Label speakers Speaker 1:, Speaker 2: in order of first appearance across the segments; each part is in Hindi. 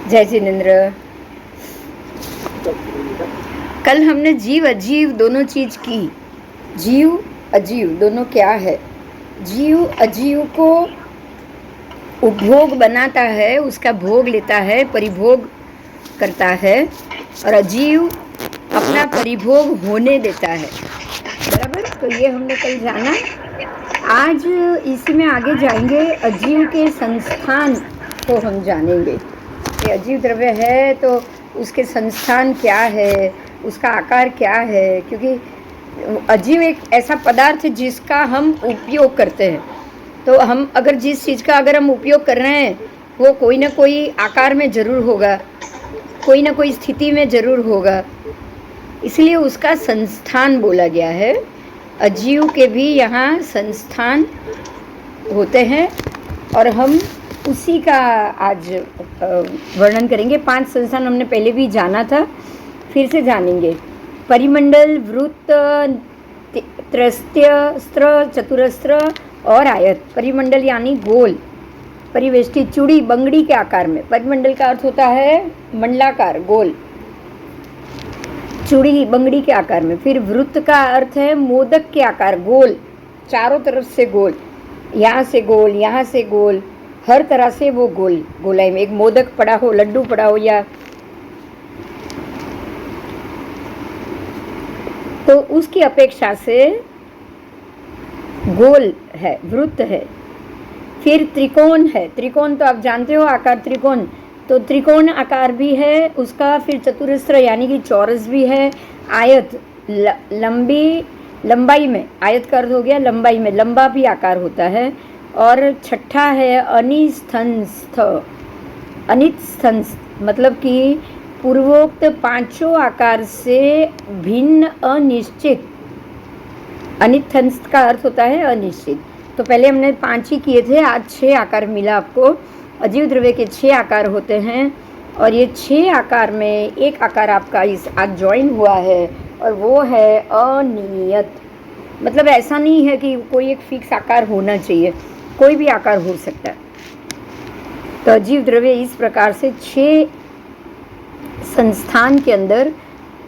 Speaker 1: जय जिनेन्द्र। कल हमने जीव अजीव दोनों चीज की। जीव अजीव दोनों क्या है? जीव अजीव को उपभोग बनाता है, उसका भोग लेता है, परिभोग करता है, और अजीव अपना परिभोग होने देता है। बराबर? तो ये हमने कल जाना। आज इसी में आगे जाएंगे। अजीव के संस्थान को हम जानेंगे कि अजीव द्रव्य है तो उसके संस्थान क्या है, उसका आकार क्या है। क्योंकि अजीव एक ऐसा पदार्थ है जिसका हम उपयोग करते हैं। तो हम अगर जिस चीज़ का अगर हम उपयोग कर रहे हैं वो कोई ना कोई आकार में ज़रूर होगा, कोई ना कोई स्थिति में ज़रूर होगा, इसलिए उसका संस्थान बोला गया है। अजीव के भी यहाँ संस्थान होते हैं और हम उसी का आज वर्णन करेंगे। 5 संस्थान हमने पहले भी जाना था, फिर से जानेंगे। परिमंडल, वृत्त, त्रस्त्य, स्त्र, चतुरस्त्र और आयत। परिमंडल यानी गोल, परिवेष्टित, चूड़ी बंगड़ी के आकार में। परिमंडल का अर्थ होता है मंडलाकार, गोल, चूड़ी बंगड़ी के आकार में। फिर वृत्त का अर्थ है मोदक के आकार, गोल, चारों तरफ से गोल, यहाँ से गोल, यहाँ से गोल, हर तरह से वो गोल, गोलाई में एक मोदक पड़ा हो, लड्डू पड़ा हो, या तो उसकी अपेक्षा से गोल है, वृत्त है। फिर त्रिकोण है। त्रिकोण तो आप जानते हो, आकार त्रिकोण, तो त्रिकोण आकार भी है उसका। फिर चतुरस्र यानी कि चौरस भी है। आयत लंबाई में, आयत का अर्थ हो गया लंबाई में, लंबा भी आकार होता है। और छठा है अनिस्थंस्थ। अनिस्थंस्थ मतलब कि पूर्वोक्त 5 आकार से भिन्न, अनिश्चित। अनिस्थंस्थ का अर्थ होता है अनिश्चित। तो पहले हमने 5 ही किए थे, आज 6 आकार मिला आपको। अजीव द्रव्य के 6 आकार होते हैं और ये 6 आकार में एक आकार आपका इस आज ज्वाइन हुआ है और वो है अनियत। मतलब ऐसा नहीं है कि कोई एक फिक्स आकार होना चाहिए, कोई भी आकार हो सकता है। तो अजीव द्रव्य इस प्रकार से 6 संस्थान के अंदर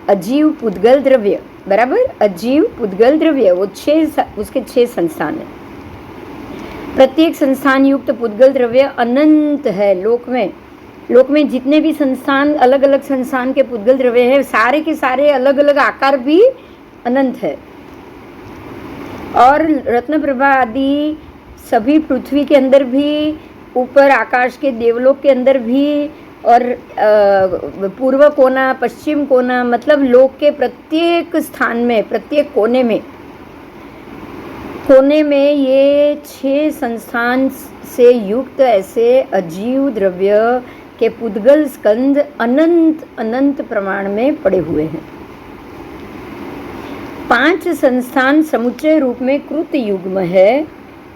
Speaker 1: अजीव पुद्गल द्रव्य, बराबर, अजीव पुद्गल द्रव्य, वो 6 उसके 6 संस्थान है। प्रत्येक संस्थान युक्त पुद्गल द्रव्य अनंत है। लोक में जितने भी संस्थान, अलग अलग संस्थान के पुद्गल द्रव्य है, सारे के सारे अलग अलग आकार भी अनंत है। और रत्न प्रभा आदि सभी, पृथ्वी के अंदर भी, ऊपर आकाश के देवलोक के अंदर भी, और पूर्व कोना, पश्चिम कोना, मतलब लोक के प्रत्येक स्थान में, प्रत्येक कोने में ये 6 संस्थान से युक्त ऐसे अजीव द्रव्य के पुद्गल स्कंद अनंत अनंत प्रमाण में पड़े हुए हैं। 5 संस्थान समुच्चय रूप में कृत युग्म है।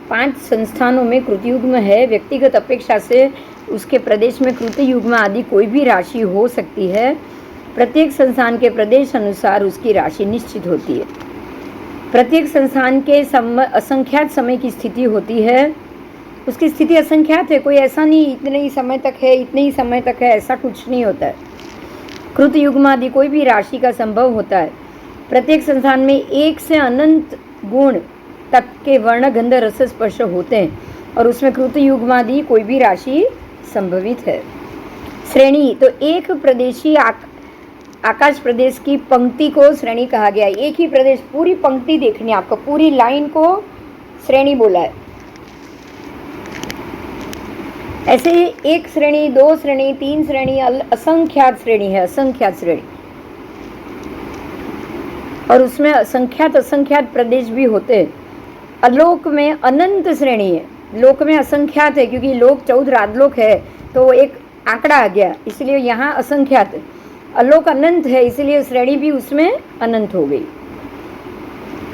Speaker 1: 5 संस्थानों में कृत युग्म है। व्यक्तिगत अपेक्षा से उसके प्रदेश में कृत युग्म आदि कोई भी राशि हो सकती है। प्रत्येक संस्थान के प्रदेश अनुसार उसकी राशि निश्चित होती है। प्रत्येक संस्थान के असंख्यात समय की स्थिति होती है। उसकी स्थिति असंख्यात है, कोई ऐसा नहीं इतने ही समय तक है, इतने ही समय तक है, ऐसा कुछ नहीं होता है। कृत युग्म आदि कोई भी राशि का संभव होता है। प्रत्येक संस्थान में 1 से अनंत गुण तक के वर्ण, गंध, रस, स्पर्श होते हैं और उसमें कृत युग्म आदि कोई भी राशि संभवित है। श्रेणी, तो एक प्रदेशी आकाश प्रदेश की पंक्ति को श्रेणी कहा गया है। एक ही प्रदेश, पूरी पंक्ति देखनी है आपको, पूरी लाइन को श्रेणी बोला है। ऐसे ही 1 श्रेणी, 2 श्रेणी, 3 श्रेणी, असंख्यात श्रेणी है, असंख्यात श्रेणी। और उसमें असंख्यात प्रदेश भी होते हैं। अलोक में अनंत श्रेणी है, लोक में असंख्यात है, क्योंकि लोक 14 आदलोक है तो एक आंकड़ा आ गया, इसलिए यहाँ असंख्यात है। अलोक अनंत है, इसलिए श्रेणी भी उसमें अनंत हो गई।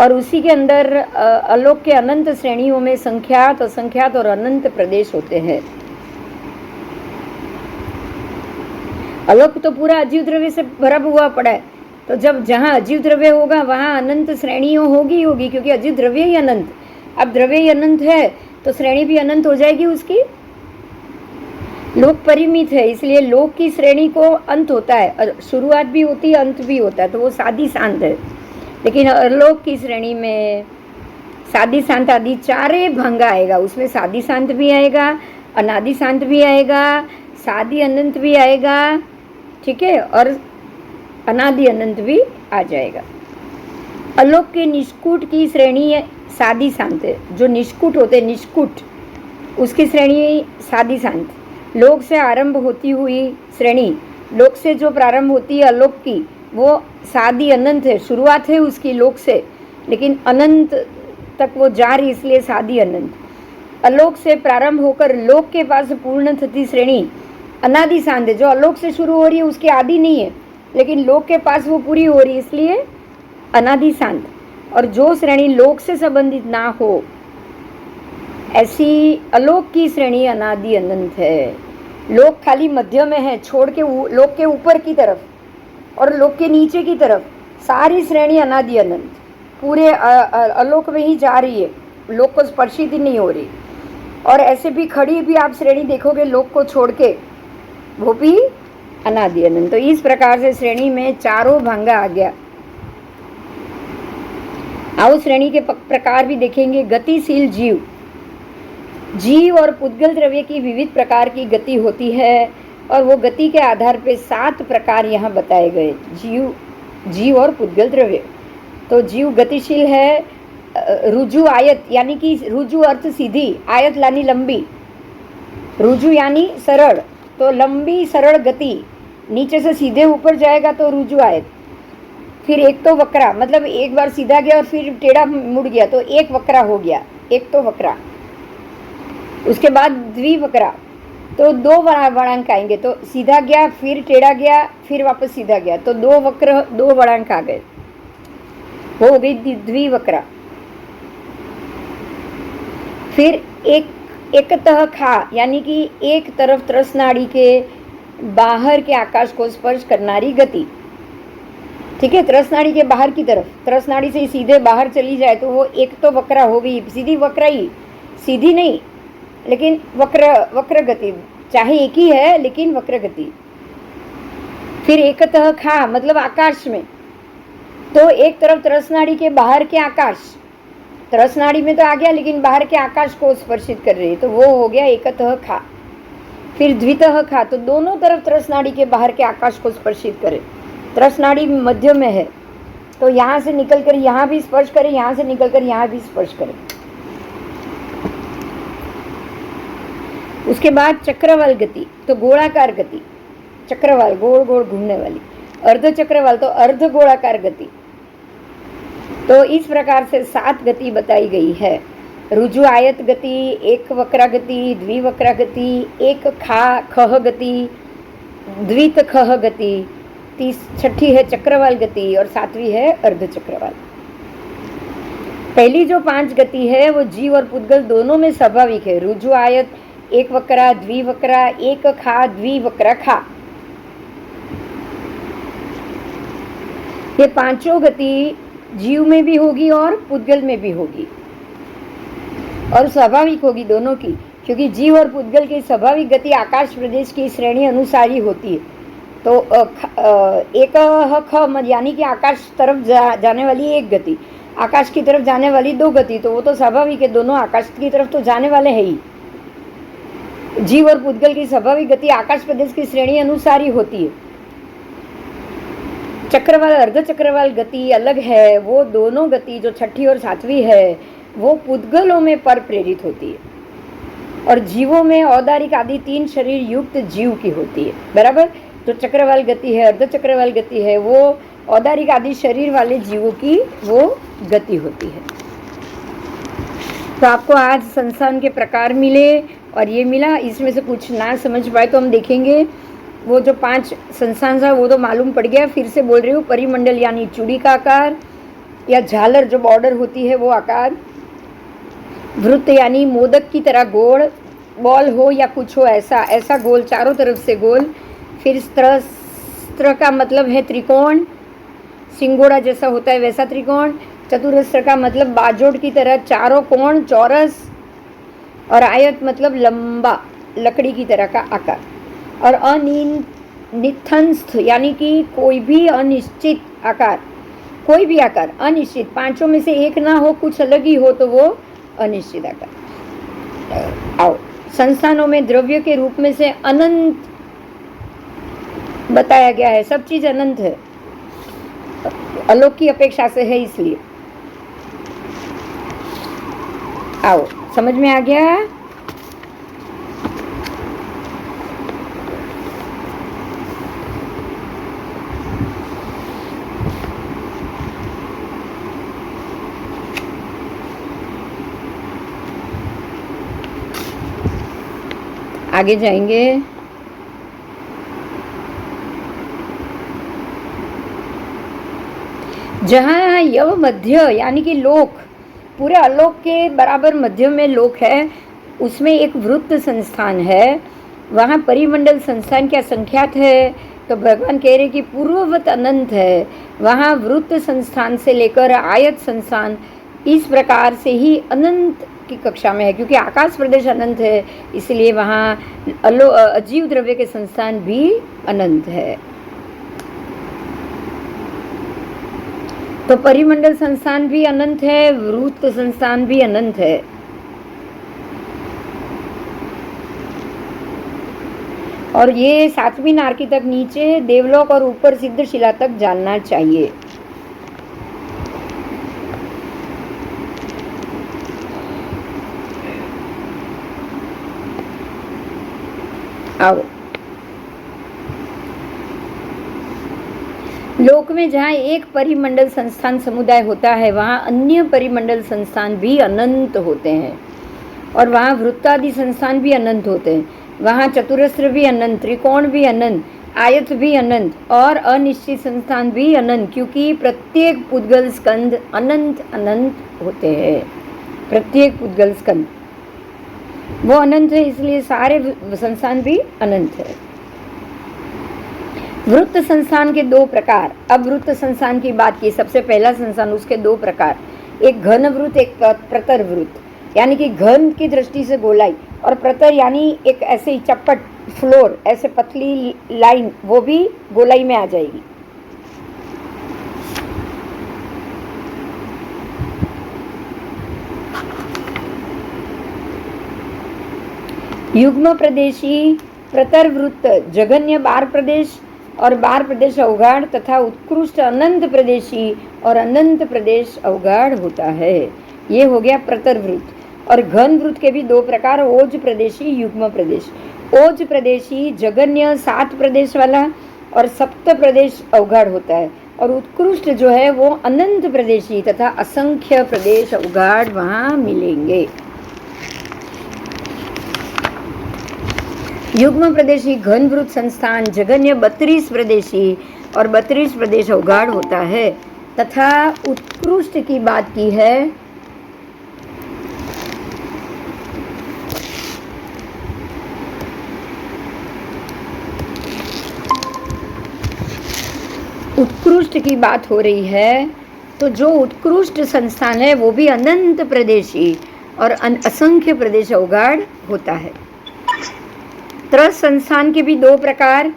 Speaker 1: और उसी के अंदर अलोक के अनंत श्रेणियों में संख्यात, असंख्यात और अनंत प्रदेश होते हैं। अलोक तो पूरा अजीव द्रव्य से भरा हुआ पड़ा है, तो जब जहाँ अजीव द्रव्य होगा वहाँ अनंत श्रेणियों होगी, क्योंकि अजीव द्रव्य ही अनंत। अब द्रव्य ही अनंत है तो श्रेणी भी अनंत हो जाएगी उसकी। लोक परिमित है, इसलिए लोक की श्रेणी को अंत होता है, शुरुआत भी होती है, अंत भी होता है, तो वो सादी शांत है। लेकिन अलोक की श्रेणी में सादी शांत आदि चारे भंग आएगा, उसमें सादी शांत भी आएगा, अनादि शांत भी आएगा, सादी अनंत भी आएगा, ठीक है, और अनादि अनंत भी आ जाएगा। अलोक के निष्कुट की श्रेणी सादी शांत है, जो निष्कुट होते निष्कुट उसकी श्रेणी सादी शांत। लोक से आरंभ होती हुई श्रेणी, लोक से जो प्रारंभ होती है अलोक की, वो सादी अनंत है, शुरुआत है उसकी लोक से, लेकिन अनंत तक वो जा रही, इसलिए सादी अनंत। अलोक से प्रारंभ होकर लोक के पास पूर्ण थती श्रेणी अनादि शांत है, जो अलोक से शुरू हो रही है उसकी आदि नहीं है, लेकिन लोक के पास वो पूरी हो रही है, इसलिए अनादि शांत। और जो श्रेणी लोक से संबंधित ना हो, ऐसी अलोक की श्रेणी अनादि अनंत है। लोक खाली मध्य में है, छोड़ के लोक के ऊपर की तरफ और लोक के नीचे की तरफ सारी श्रेणी अनादि अनंत पूरे अलोक में ही जा रही है, लोक को स्पर्शित ही नहीं हो रही। और ऐसे भी खड़ी भी आप श्रेणी देखोगे लोक को छोड़ के, वो भी अनादि अनंत। तो इस प्रकार से श्रेणी में चारों भंग आ गया। आओ श्रेणी के प्रकार भी देखेंगे। गतिशील जीव, जीव और पुद्गल द्रव्य की विविध प्रकार की गति होती है, और वो गति के आधार पे 7 प्रकार यहाँ बताए गए। जीव और पुद्गल द्रव्य। तो जीव गतिशील है, रुजु आयत, यानी कि रुजु अर्थ सीधी, आयत यानी लंबी, रुजु यानी सरल, तो लंबी सरल गति, नीचे से सीधे ऊपर जाएगा तो रुजु आयत। फिर एक तो वक्रा, मतलब एक बार सीधा गया और फिर टेढ़ा मुड़ गया, तो एक वक्रा हो गया, एक तो वक्रा। उसके बाद द्विवक्रा, तो 2 वळांक आएंगे, तो सीधा गया फिर टेढ़ा गया फिर वापस सीधा गया, तो 2 वक्र 2 वळांक आ गए, हो गई द्विवक्रा। फिर एकतः खा, यानी कि एक तरफ त्रस नाड़ी के बाहर के आकाश को स्पर्श करनारी गति, ठीक है, त्रस नाड़ी के बाहर की तरफ, त्रस नाड़ी से सीधे बाहर चली जाए तो वो एक तो वक्रा हो गई, सीधी वक्रा ही, सीधी नहीं लेकिन वक्र गति, चाहे एक ही है लेकिन वक्र गति। फिर एकतः खा, मतलब आकाश में, तो एक तरफ त्रसनाड़ी के बाहर के आकाश, त्रसनाड़ी में तो आ गया लेकिन बाहर के आकाश को स्पर्शित कर रही है, तो वो हो गया एकतः खा। फिर द्वितः खा, तो दोनों तरफ त्रसनाड़ी के बाहर के आकाश को स्पर्शित करे, त्रसनाड़ी मध्य में है, तो यहाँ से निकल कर यहाँ भी स्पर्श करे, यहाँ से निकल कर यहाँ भी स्पर्श करे। उसके बाद चक्रवाल गति, तो गोलाकार गति, चक्रवाल गोल गोल घूमने वाली। अर्ध चक्रवाल, तो अर्ध गोलाकार गति। तो इस प्रकार से 7 गति बताई गई है। रुजु आयत गति, एक वक्रा गति, द्विवक्रा गति, एक खह गति, द्वित खह गति, 6ठी है चक्रवाल गति और 7वीं है अर्ध चक्रवाल। पहली जो 5 गति है वो जीव और पुद्गल दोनों में स्वाभाविक है। रुजु आयत, एक वक्रा, द्विवक्रा, एक खा, द्विवक्रा खा, ये पांचों गति जीव में भी होगी और पुद्गल में भी होगी, और स्वाभाविक होगी दोनों की, क्योंकि जीव और पुद्गल की स्वाभाविक गति आकाश प्रदेश की श्रेणी अनुसार ही होती है। तो एक ख यानी कि आकाश तरफ जाने वाली एक गति, आकाश की तरफ जाने वाली 2 गति, तो वो तो स्वाभाविक है, दोनों आकाश की तरफ तो जाने वाले हैं ही। जीव और पुद्गल की स्वाभाविक गति आकाश प्रदेश की श्रेणी अनुसार ही होती है। चक्रवाल अर्ध चक्रवाल गति अलग है, वो दोनों गति जो 6ठी और 7वीं है वो पुद्गलों में पर प्रेरित होती है, और जीवों में औदारिक आदि 3 शरीर युक्त जीव की होती है, बराबर। जो चक्रवाल गति है, अर्ध चक्रवाल गति है, वो औदारिक आदि शरीर वाले जीवों की वो गति होती है। तो आपको आज संस्थान के प्रकार मिले और ये मिला, इसमें से कुछ ना समझ पाए तो हम देखेंगे। वो जो 5 संस्थान था वो तो मालूम पड़ गया, फिर से बोल रही हूँ। परिमंडल यानी चूड़ी का आकार, या झालर जो बॉर्डर होती है वो आकार। वृत्त यानी मोदक की तरह गोल, बॉल हो या कुछ हो ऐसा, ऐसा गोल, चारों तरफ से गोल। फिर स्त्र का मतलब है त्रिकोण, सिंगोड़ा जैसा होता है वैसा त्रिकोण। चतुरस्र का मतलब बाजोड़ की तरह चारों कोण, चौरस। और आयत मतलब लंबा, लकड़ी की तरह का आकार। और अनिथंस्थ यानी कि कोई भी अनिश्चित आकार, कोई भी आकार अनिश्चित, पांचों में से एक ना हो, कुछ अलग ही हो, तो वो अनिश्चित आकार। आओ, संस्थानों में द्रव्य के रूप में से अनंत बताया गया है। सब चीज अनंत है, आलोक की अपेक्षा से है, इसलिए। आओ, समझ में आ गया? आगे जाएंगे। जहाँ यव मध्य यानी कि लोक, पूरे आलोक के बराबर मध्य में लोक है, उसमें एक वृत्त संस्थान है। वहाँ परिमंडल संस्थान क्या संख्यात है? तो भगवान कह रहे कि पूर्ववत अनंत है। वहाँ वृत्त संस्थान से लेकर आयत संस्थान इस प्रकार से ही अनंत की कक्षा में है, क्योंकि आकाश प्रदेश अनंत है, इसलिए वहाँ अजीव द्रव्य के संस्थान भी अनंत है। तो परिमंडल संस्थान भी अनंत है, वृत्त संस्थान भी अनंत है। और ये सातवीं नारकी तक नीचे देवलोक और ऊपर सिद्धशिला तक जानना चाहिए। आओ, लोक में जहाँ एक परिमंडल संस्थान समुदाय होता है, वहाँ अन्य परिमंडल संस्थान भी अनंत होते हैं, और वहाँ वृत्तादि संस्थान भी अनंत होते हैं। वहाँ चतुरस्र भी अनंत, त्रिकोण भी अनंत, आयत भी अनंत, और अनिश्चित संस्थान भी अनंत, क्योंकि प्रत्येक पुद्गल स्कंद अनंत अनंत होते हैं। प्रत्येक पुद्गल स्कंद वो अनंत है, इसलिए सारे संस्थान भी अनंत है। वृत्त संस्थान के दो प्रकार। अब वृत्त संस्थान की बात की, सबसे पहला संस्थान, उसके दो प्रकार, एक घन वृत्त, एक प्रतर वृत्त, यानी कि घन की दृष्टि से गोलाई, और प्रतर यानी एक ऐसे ही चपट फ्लोर, ऐसे पतली लाइन, वो भी गोलाई में आ जाएगी। युग्म प्रदेशी प्रतर वृत्त जघन्य बार प्रदेश और बार प्रदेश अवगाढ़ तथा उत्कृष्ट अनंत प्रदेशी और अनंत प्रदेश अवगाढ़ होता है। ये हो गया प्रतर वृत्त। और घन वृत्त के भी दो प्रकार, ओज प्रदेशी, युग्म प्रदेश। ओज प्रदेशी जघन्य 7 प्रदेश वाला और सप्त प्रदेश अवगाढ़ होता है, और उत्कृष्ट जो है वो अनंत प्रदेशी तथा असंख्य प्रदेश अवगाढ़ वहाँ मिलेंगे। युग्म प्रदेशी घन वृत्त संस्थान जघन्य 32 प्रदेशी और 32 प्रदेश अवगाढ़ होता है, तथा उत्कृष्ट की बात की है उत्कृष्ट की बात हो रही है, तो जो उत्कृष्ट संस्थान है वो भी अनंत प्रदेशी और असंख्य प्रदेश अवगाढ़ होता है। त्रस संस्थान के भी दो प्रकार,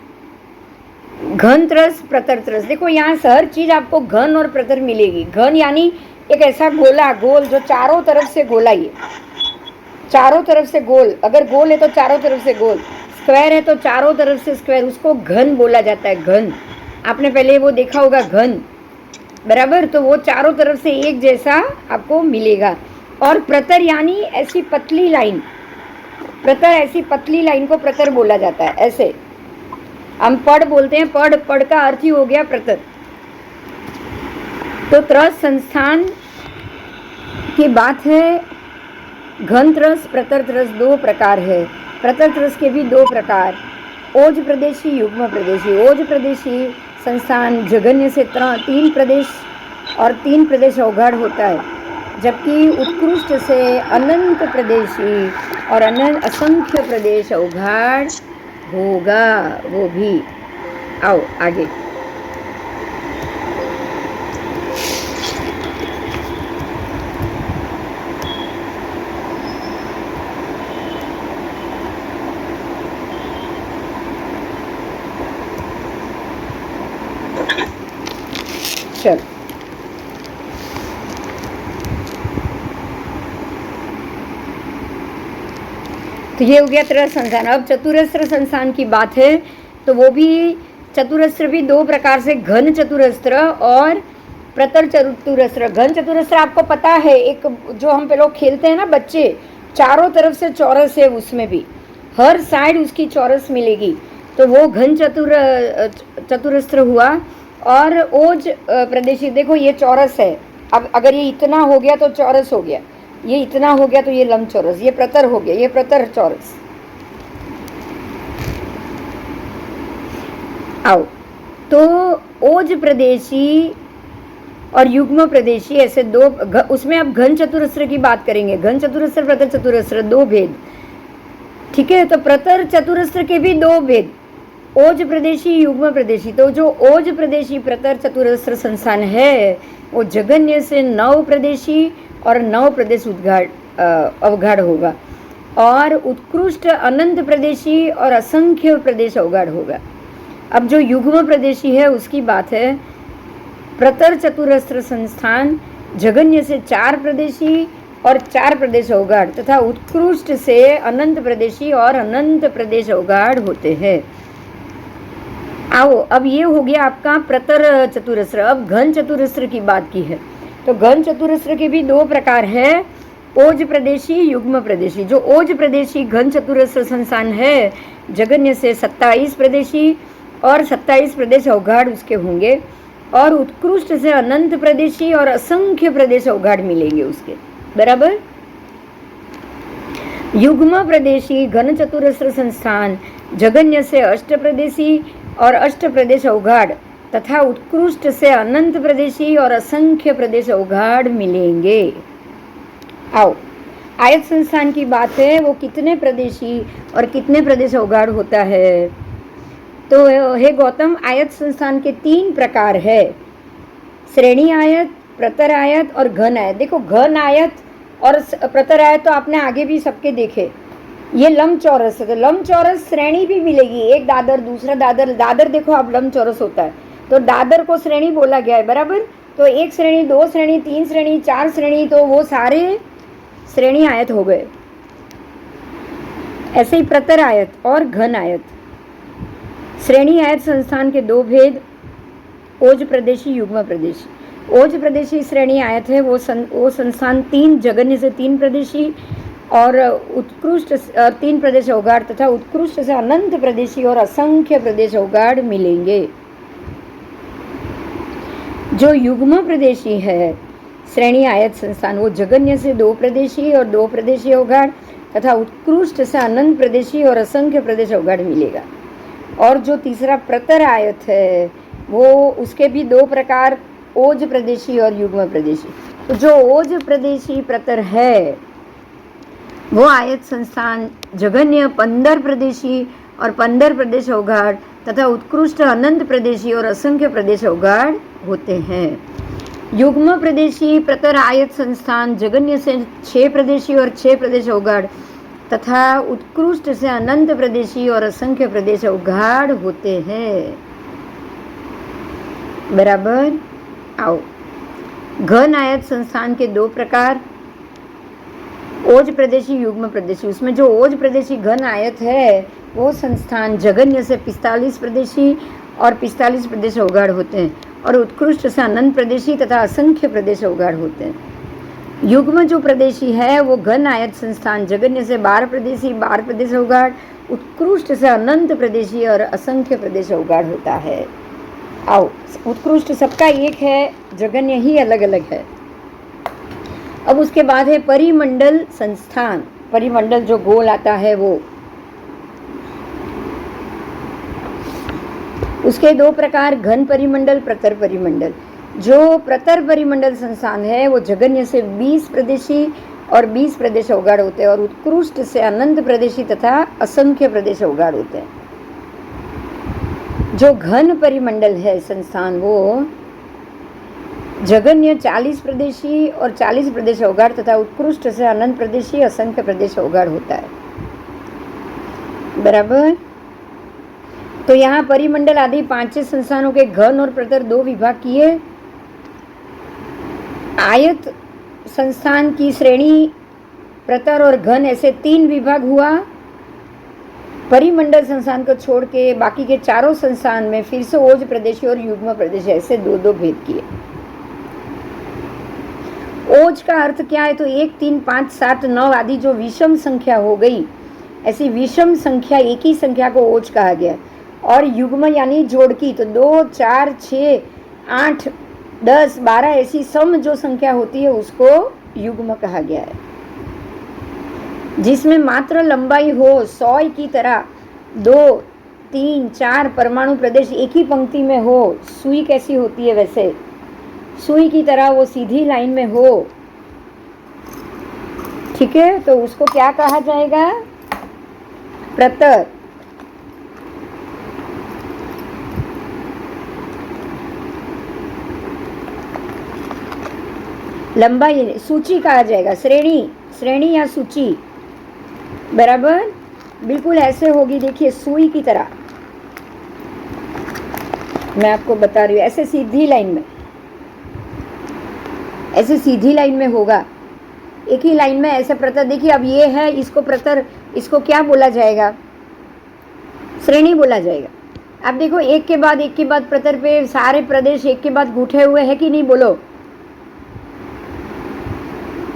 Speaker 1: घन त्रस, प्रतर त्रस। देखो यहाँ से हर चीज आपको घन और प्रतर मिलेगी। घन यानी एक ऐसा गोला, गोल जो चारों तरफ से गोला ही है, चारों तरफ से गोल, अगर गोल है तो चारों तरफ से गोल, स्क्वायर है तो चारों तरफ से स्क्वायर, उसको घन बोला जाता है। घन आपने पहले वो देखा होगा, घन बराबर, तो वो चारों तरफ से एक जैसा आपको मिलेगा। और प्रतर यानी ऐसी पतली लाइन, प्रतर ऐसी पतली लाइन को प्रतर बोला जाता है। ऐसे हम पढ़ बोलते हैं, पढ़, पढ़ का अर्थ ही हो गया प्रतर। तो त्रस संस्थान की बात है, घन त्रस, प्रतर त्रस दो प्रकार है। प्रतर त्रस के भी दो प्रकार, ओज प्रदेशी, युग्म प्रदेशी। ओज प्रदेशी संस्थान जघन्य से 3 प्रदेश और 3 प्रदेश अवगाढ़ होता है, जबकि उत्कृष्ट से अनंत प्रदेशी और अनंत असंख्य प्रदेश अवगाढ़ होगा वो भी। आओ आगे। अक्षर। तो ये हो गया त्रय संस्थान। अब चतुरस्र संस्थान की बात है तो वो भी चतुरस्र भी दो प्रकार से, घन चतुरस्र और प्रतर चतुरस्र। घन चतुरस्र आपको पता है, एक जो हम पे लोग खेलते हैं ना बच्चे, चारों तरफ से चौरस है, उसमें भी हर साइड उसकी चौरस मिलेगी, तो वो घन चतुरस्र हुआ। और ओज प्रदेशी, देखो ये चौरस है, अब अगर ये इतना हो गया तो चौरस हो गया, ये इतना हो गया तो ये लंबचौरस, ये प्रतर हो गया, ये प्रतर चौरस। आओ, तो ओज प्रदेशी और युग्म प्रदेशी ऐसे दो, उसमें अब घन चतुरस्र की बात करेंगे। घन चतुरस्र, प्रतर चतुरस्र, दो भेद, ठीक है। तो प्रतर चतुरस्र के भी दो भेद, ओज प्रदेशी, युग्म प्रदेशी। तो जो ओज प्रदेशी प्रतर चतुरस्र संस्थान है वो जगन्य से नव प्रदेशी और नव प्रदेश अवगाढ़ होगा, और उत्कृष्ट अनंत प्रदेशी और असंख्य प्रदेश अवगाढ़ होगा। अब जो युग्म प्रदेशी है उसकी बात है, प्रतर चतुरस्र संस्थान जगन्य से 4 प्रदेशी और 4 प्रदेश अवगाढ़ तथा उत्कृष्ट से अनंत प्रदेशी और अनंत प्रदेश अवगाढ़ होते हैं। आओ, अब ये हो गया आपका प्रतर चतुरस्र। अब घन चतुरस्र की बात की है, तो घन चतुरस्र के भी दो प्रकार है, ओज प्रदेशी, युग्म प्रदेशी। जो ओज प्रदेशी घन चतुरस्र संस्थान है जगन्य से 27 प्रदेशी और 27 प्रदेश अवगाढ़ उसके होंगे, और उत्कृष्ट से अनंत प्रदेशी और असंख्य प्रदेश अवगाढ़ मिलेंगे उसके, बराबर। युग्म प्रदेशी घन चतुरस्र संस्थान जगन्य से 8 प्रदेशी और 8 प्रदेश अवगाढ़ तथा उत्कृष्ट से अनंत प्रदेशी और असंख्य प्रदेश अवगाढ़ मिलेंगे। आओ, आयत संस्थान की बात है, वो कितने प्रदेशी और कितने प्रदेश अवगाढ़ होता है। तो हे गौतम, आयत संस्थान के 3 प्रकार है, श्रेणी आयत, प्रतर आयत और घन आयत। देखो, घन आयत और प्रतर आयत तो आपने आगे भी सबके देखे। ये लंबचौरस है, तो लंबचौरस श्रेणी भी मिलेगी, एक दादर, दूसरा दादर। दादर देखो आप लंबचौरस होता है, तो दादर को श्रेणी बोला गया है, बराबर। तो 1 श्रेणी, 2 श्रेणी, 3 श्रेणी, 4 श्रेणी, तो वो सारे श्रेणी आयत हो गए। ऐसे ही प्रतर आयत और घन आयत। श्रेणी आयत संस्थान के 2 भेद, ओज प्रदेशी, युग्म प्रदेशी। ओज प्रदेशी श्रेणी आयत है, वो संस्थान 3 जगन्य से 3 प्रदेशी और उत्कृष्ट 3 प्रदेश अवगाढ़ तथा उत्कृष्ट से अनंत प्रदेशी और असंख्य प्रदेश अवगाढ़ मिलेंगे। जो युग्म प्रदेशी है श्रेणी आयत संस्थान, वो जगन्य से 2 प्रदेशी और 2 प्रदेशी अवगाढ़ तथा उत्कृष्ट से अनंत प्रदेशी और असंख्य प्रदेश अवगाढ़ मिलेगा। और जो तीसरा प्रतर आयत है वो, उसके भी 2 प्रकार, ओज प्रदेशी और युग्म प्रदेशी। तो जो ओज प्रदेशी प्रतर है वो आयत संस्थान जगन्य 15 प्रदेशी और 15 प्रदेश अवगाढ़ तथा उत्कृष्ट अनंत प्रदेशी और असंख्य प्रदेश अवगाढ़ होते हैं। युग्म प्रदेशी प्रतर आयत संस्थान जगन्य से 6 प्रदेशी और 6 प्रदेश अवगाढ़ तथा उत्कृष्ट से अनंत प्रदेशी और असंख्य प्रदेश अवगाढ़ होते हैं, बराबर। आओ, घन आयत संस्थान के 2 प्रकार, ओज प्रदेशी, युग्म प्रदेशी। उसमें जो ओज प्रदेशी घन आयत है वो संस्थान जगन्य से 45 प्रदेशी और 45 प्रदेश अवगाढ़ होते हैं, और उत्कृष्ट से अनंत प्रदेशी तथा असंख्य प्रदेश अवगाढ़ होते हैं। युग्म जो प्रदेशी है वो घन आयत संस्थान जगन्य से 12 प्रदेशी, 12 प्रदेश अवगाढ़, उत्कृष्ट से अनंत प्रदेशी और असंख्य प्रदेश अवगाढ़ होता है। आओ, उत्कृष्ट सबका एक है, जगन्य ही अलग अलग है। अब उसके बाद है परिमंडल संस्थान। परिमंडल जो गोल आता है वो, उसके 2 प्रकार, घन परिमंडल, प्रतर परिमंडल। जो प्रतर परिमंडल संस्थान है वो जगन्य से 20 प्रदेशी और 20 प्रदेश अवगाढ़ होते हैं, और उत्कृष्ट से अनंत प्रदेशी तथा असंख्य प्रदेश अवगाढ़ होते हैं। जो घन परिमंडल है संस्थान वो जगन्य 40 प्रदेशी और 40 प्रदेश अवगाढ़ तथा उत्कृष्ट से अनंत प्रदेशी, असंख्य प्रदेश अवगाढ़ होता है, बराबर। तो यहाँ परिमंडल आदि 5 संस्थानों के घन और प्रतर 2 विभाग किए, आयत संस्थान की श्रेणी, प्रतर और घन ऐसे 3 विभाग हुआ। परिमंडल संस्थान को छोड़ के बाकी के चारों संस्थान में फिर से ओज प्रदेश और युग्म प्रदेश ऐसे 2-2 भेद किए। ओज का अर्थ क्या है? तो 1, 3, 5, 7, 9 आदि जो विषम संख्या हो गई, ऐसी विषम संख्या, एक ही संख्या को ओज कहा गया। और युग्म यानी जोड़ की, तो 2, 4, 6, 8, 10, 12 ऐसी सम जो संख्या होती है उसको युग्म कहा गया है। जिसमें मात्र लंबाई हो 100 की तरह 2, 3, 4 परमाणु प्रदेश एक ही पंक्ति में हो, सुई कैसी होती है वैसे सुई की तरह वो सीधी लाइन में हो, ठीक है, तो उसको क्या कहा जाएगा? प्रतर। लंबाई सूची कहा जाएगा, श्रेणी या सूची, बराबर, बिल्कुल ऐसे होगी। देखिए सुई की तरह मैं आपको बता रही हूँ, ऐसे सीधी लाइन में होगा, एक ही लाइन में ऐसे प्रतर। देखिए अब ये है, इसको प्रतर, इसको क्या बोला जाएगा? श्रेणी बोला जाएगा। अब देखो एक के बाद प्रतर पे सारे प्रदेश एक के बाद गुठे हुए हैं कि नहीं, बोलो,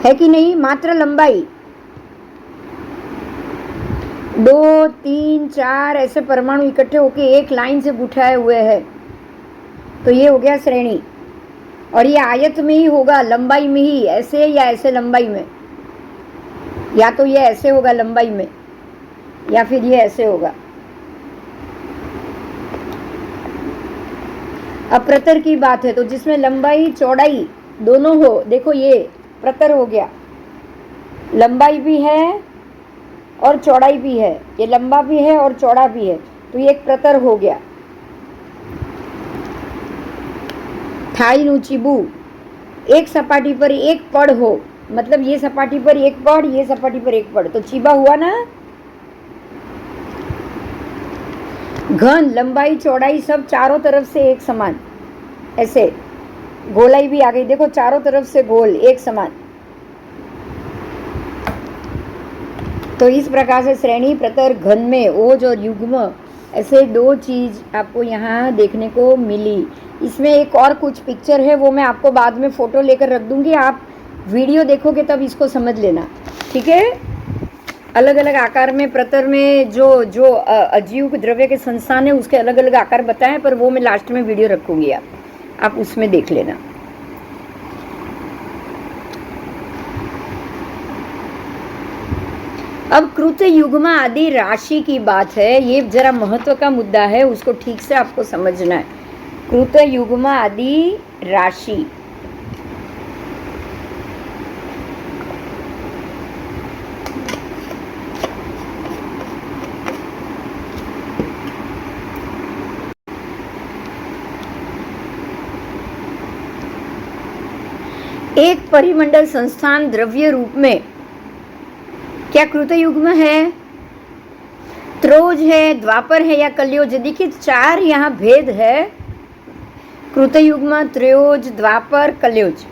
Speaker 1: है कि नहीं? मात्र लंबाई 2, 3, 4 ऐसे परमाणु इकट्ठे होके एक लाइन से गुठाए हुए हैं, तो ये हो गया श्रेणी। और ये आयत में ही होगा, लंबाई में ही, ऐसे या ऐसे लंबाई में, या तो ये ऐसे होगा लंबाई में या फिर ये ऐसे होगा। अब प्रतर की बात है तो जिसमें लंबाई चौड़ाई दोनों हो, देखो ये प्रतर हो गया, लंबाई भी है और चौड़ाई भी है, ये लंबा भी है और चौड़ा भी है, तो ये एक प्रतर हो गया। थाई नुचिबू, एक सपाटी पर एक पड़ हो, मतलब ये सपाटी पर एक पड़, ये सपाटी पर एक पड़, तो चिबा हुआ ना। घन, लंबाई चौड़ाई सब चारों तरफ से एक समान, ऐसे गोलाई भी आ गई, देखो चारों तरफ से गोल एक समान। तो इस प्रकार से श्रेणी, प्रतर, घन में ओज और युग्म ऐसे 2 चीज आपको यहाँ देखने को मिली। इसमें एक और कुछ पिक्चर है, वो मैं आपको बाद में फोटो लेकर रख दूंगी, आप वीडियो देखोगे तब इसको समझ लेना, ठीक है। अलग अलग आकार में प्रतर में जो अजीव द्रव्य के संस्थान है उसके अलग अलग आकार बताएं, पर वो मैं लास्ट में वीडियो रखूंगी, आप उसमें देख लेना। अब कृत युग्म आदि राशि की बात है, ये जरा महत्व का मुद्दा है, उसको ठीक से आपको समझना है। कृत युग्म आदि राशि, एक परिमंडल संस्थान द्रव्य रूप में क्या कृत युग्म है, त्रोज है, द्वापर है या कलयोज? देखिए 4 यहाँ भेद है, कृत युग्म, त्रयोज, द्वापर, कलयोज।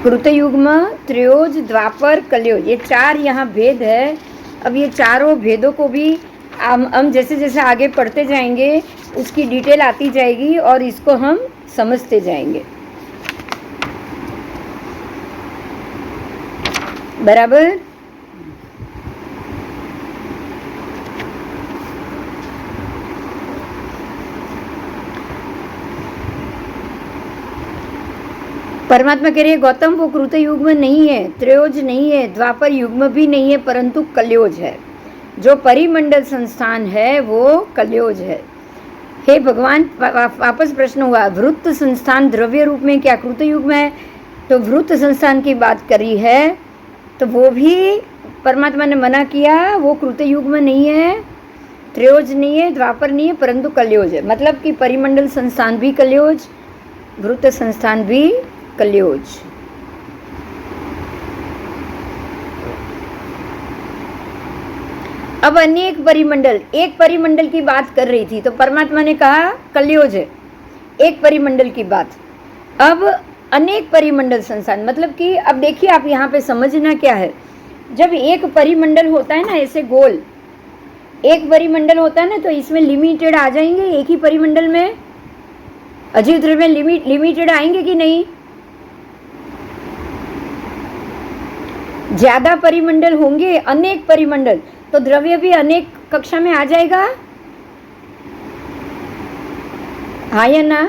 Speaker 1: कृत युग्म, त्रयोज, द्वापर, कलयोज, ये 4 यहाँ भेद है। अब ये चारों भेदों को भी हम जैसे जैसे आगे पढ़ते जाएंगे उसकी डिटेल आती जाएगी और इसको हम समझते जाएंगे, बराबर। परमात्मा कह रही है गौतम वो कृत युग्म नहीं है, त्रयोज नहीं है, द्वापर युग्म भी नहीं है, परंतु कलयोज है। जो परिमंडल संस्थान है वो कलयोज है। हे भगवान, वापस प्रश्न हुआ, वृत्त संस्थान द्रव्य रूप में क्या कृत युग्म है? तो वृत्त संस्थान की बात करी है, तो वो भी परमात्मा ने मना किया, वो कृत युग्म नहीं है, त्रयोज नहीं है, द्वापर नहीं है, परंतु कलयोज है। मतलब कि परिमंडल संस्थान भी कलयोज, वृत्त संस्थान भी कलयोज। अब अनेक परिमंडल, एक परिमंडल की बात कर रही थी तो परमात्मा ने कहा कलयोज है, एक परिमंडल की बात। अब अनेक परिमंडल संस्थान मतलब कि अब देखिए आप यहाँ पे समझना क्या है, जब एक परिमंडल होता है ना ऐसे गोल, एक परिमंडल होता है ना तो इसमें लिमिटेड आ जाएंगे एक ही परिमंडल में, अजीव द्रव्य में लिमिटेड आएंगे कि नहीं? ज्यादा परिमंडल होंगे, अनेक परिमंडल, तो द्रव्य भी अनेक कक्षा में आ जाएगा, हाँ या ना?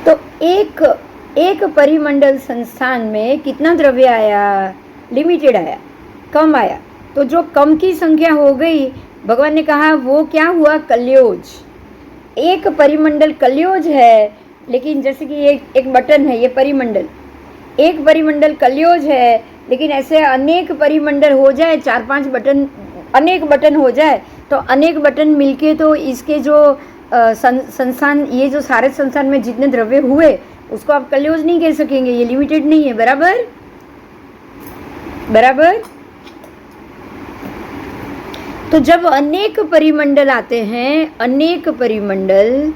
Speaker 1: तो एक परिमंडल संस्थान में कितना द्रव्य आया? लिमिटेड आया, कम आया। तो जो कम की संख्या हो गई, भगवान ने कहा वो क्या हुआ? कलयोज। एक परिमंडल कलयोज है, लेकिन जैसे कि एक बटन है, ये परिमंडल, एक परिमंडल कलयोज है, लेकिन ऐसे अनेक परिमंडल हो जाए, 4-5 बटन, अनेक बटन हो जाए, तो अनेक बटन मिलके तो इसके जो संस्थान, ये जो सारे संस्थान में जितने द्रव्य हुए उसको आप कलयोज नहीं कह सकेंगे, ये लिमिटेड नहीं है। बराबर बराबर। तो जब अनेक परिमंडल आते हैं, अनेक परिमंडल,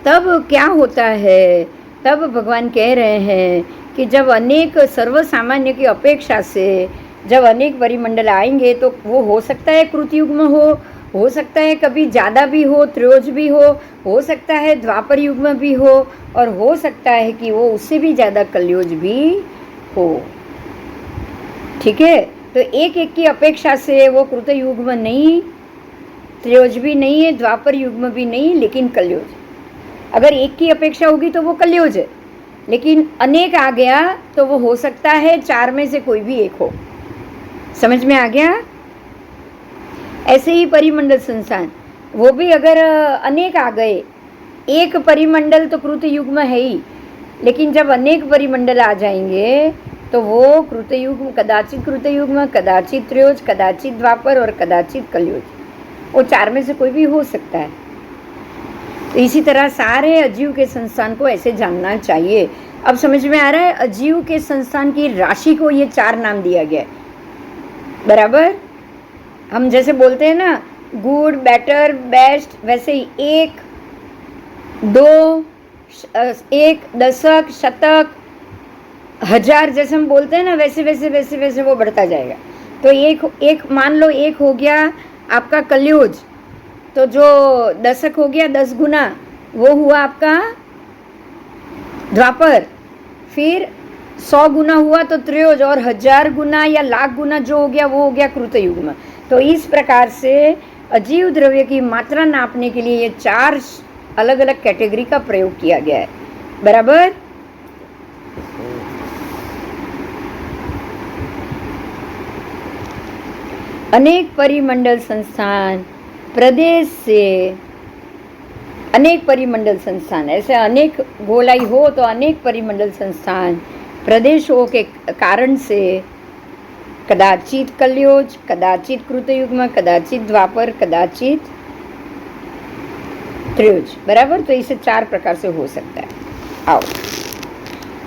Speaker 1: तब क्या होता है? तब भगवान कह रहे हैं कि जब अनेक सर्वसामान्य की अपेक्षा से जब अनेक परिमंडल आएंगे तो वो हो सकता है कृतयुग्म हो सकता है कभी ज़्यादा भी हो, त्रयोज भी हो सकता है द्वापर युग्म भी हो, और हो सकता है कि वो उससे भी ज़्यादा कलयोज भी हो। ठीक है, तो एक की अपेक्षा से वो कृतयुग्म नहीं, त्रयोज भी नहीं है, द्वापर युग्म भी नहीं, लेकिन कलयोज। अगर एक की अपेक्षा होगी तो वो कलयोज है, लेकिन अनेक आ गया तो वो हो सकता है 4 में से कोई भी एक हो। समझ में आ गया? ऐसे ही परिमंडल संस्थान, वो भी अगर अनेक आ गए, एक परिमंडल तो कृतयुग्म है ही, लेकिन जब अनेक परिमंडल आ जाएंगे तो वो कृतयुग्म, कदाचित कृतयुग्म, कदाचित त्रयोज, कदाचित द्वापर और कदाचित कलयुज, वो 4 में से कोई भी हो सकता है। तो इसी तरह सारे अजीव के संस्थान को ऐसे जानना चाहिए। अब समझ में आ रहा है? अजीव के संस्थान की राशि को ये 4 नाम दिया गया है। बराबर। हम जैसे बोलते हैं ना गुड, बेटर, बेस्ट, वैसे ही 1, 2, 1, दशक, शतक, हजार, जैसे हम बोलते हैं ना, वैसे वैसे वैसे वैसे वो बढ़ता जाएगा। तो एक मान लो एक हो गया आपका कलयुज, तो जो दशक हो गया 10 गुना, वो हुआ आपका द्वापर, फिर 100 गुना हुआ तो त्रयोज, और 1000 गुना या लाख गुना जो हो गया वो हो गया कृतयुग्म। तो इस प्रकार से अजीव द्रव्य की मात्रा नापने के लिए ये 4 अलग अलग कैटेगरी का प्रयोग किया गया है। बराबर। अनेक परिमंडल संस्थान प्रदेश से, अनेक परिमंडल संस्थान, ऐसे अनेक गोलाई हो तो अनेक परिमंडल संस्थान प्रदेशों के कारण से कदाचित कलयोज, कदाचित कृतयुग्म, कदाचित द्वापर, कदाचित त्रयोज। बराबर। तो इसे 4 प्रकार से हो सकता है। आओ,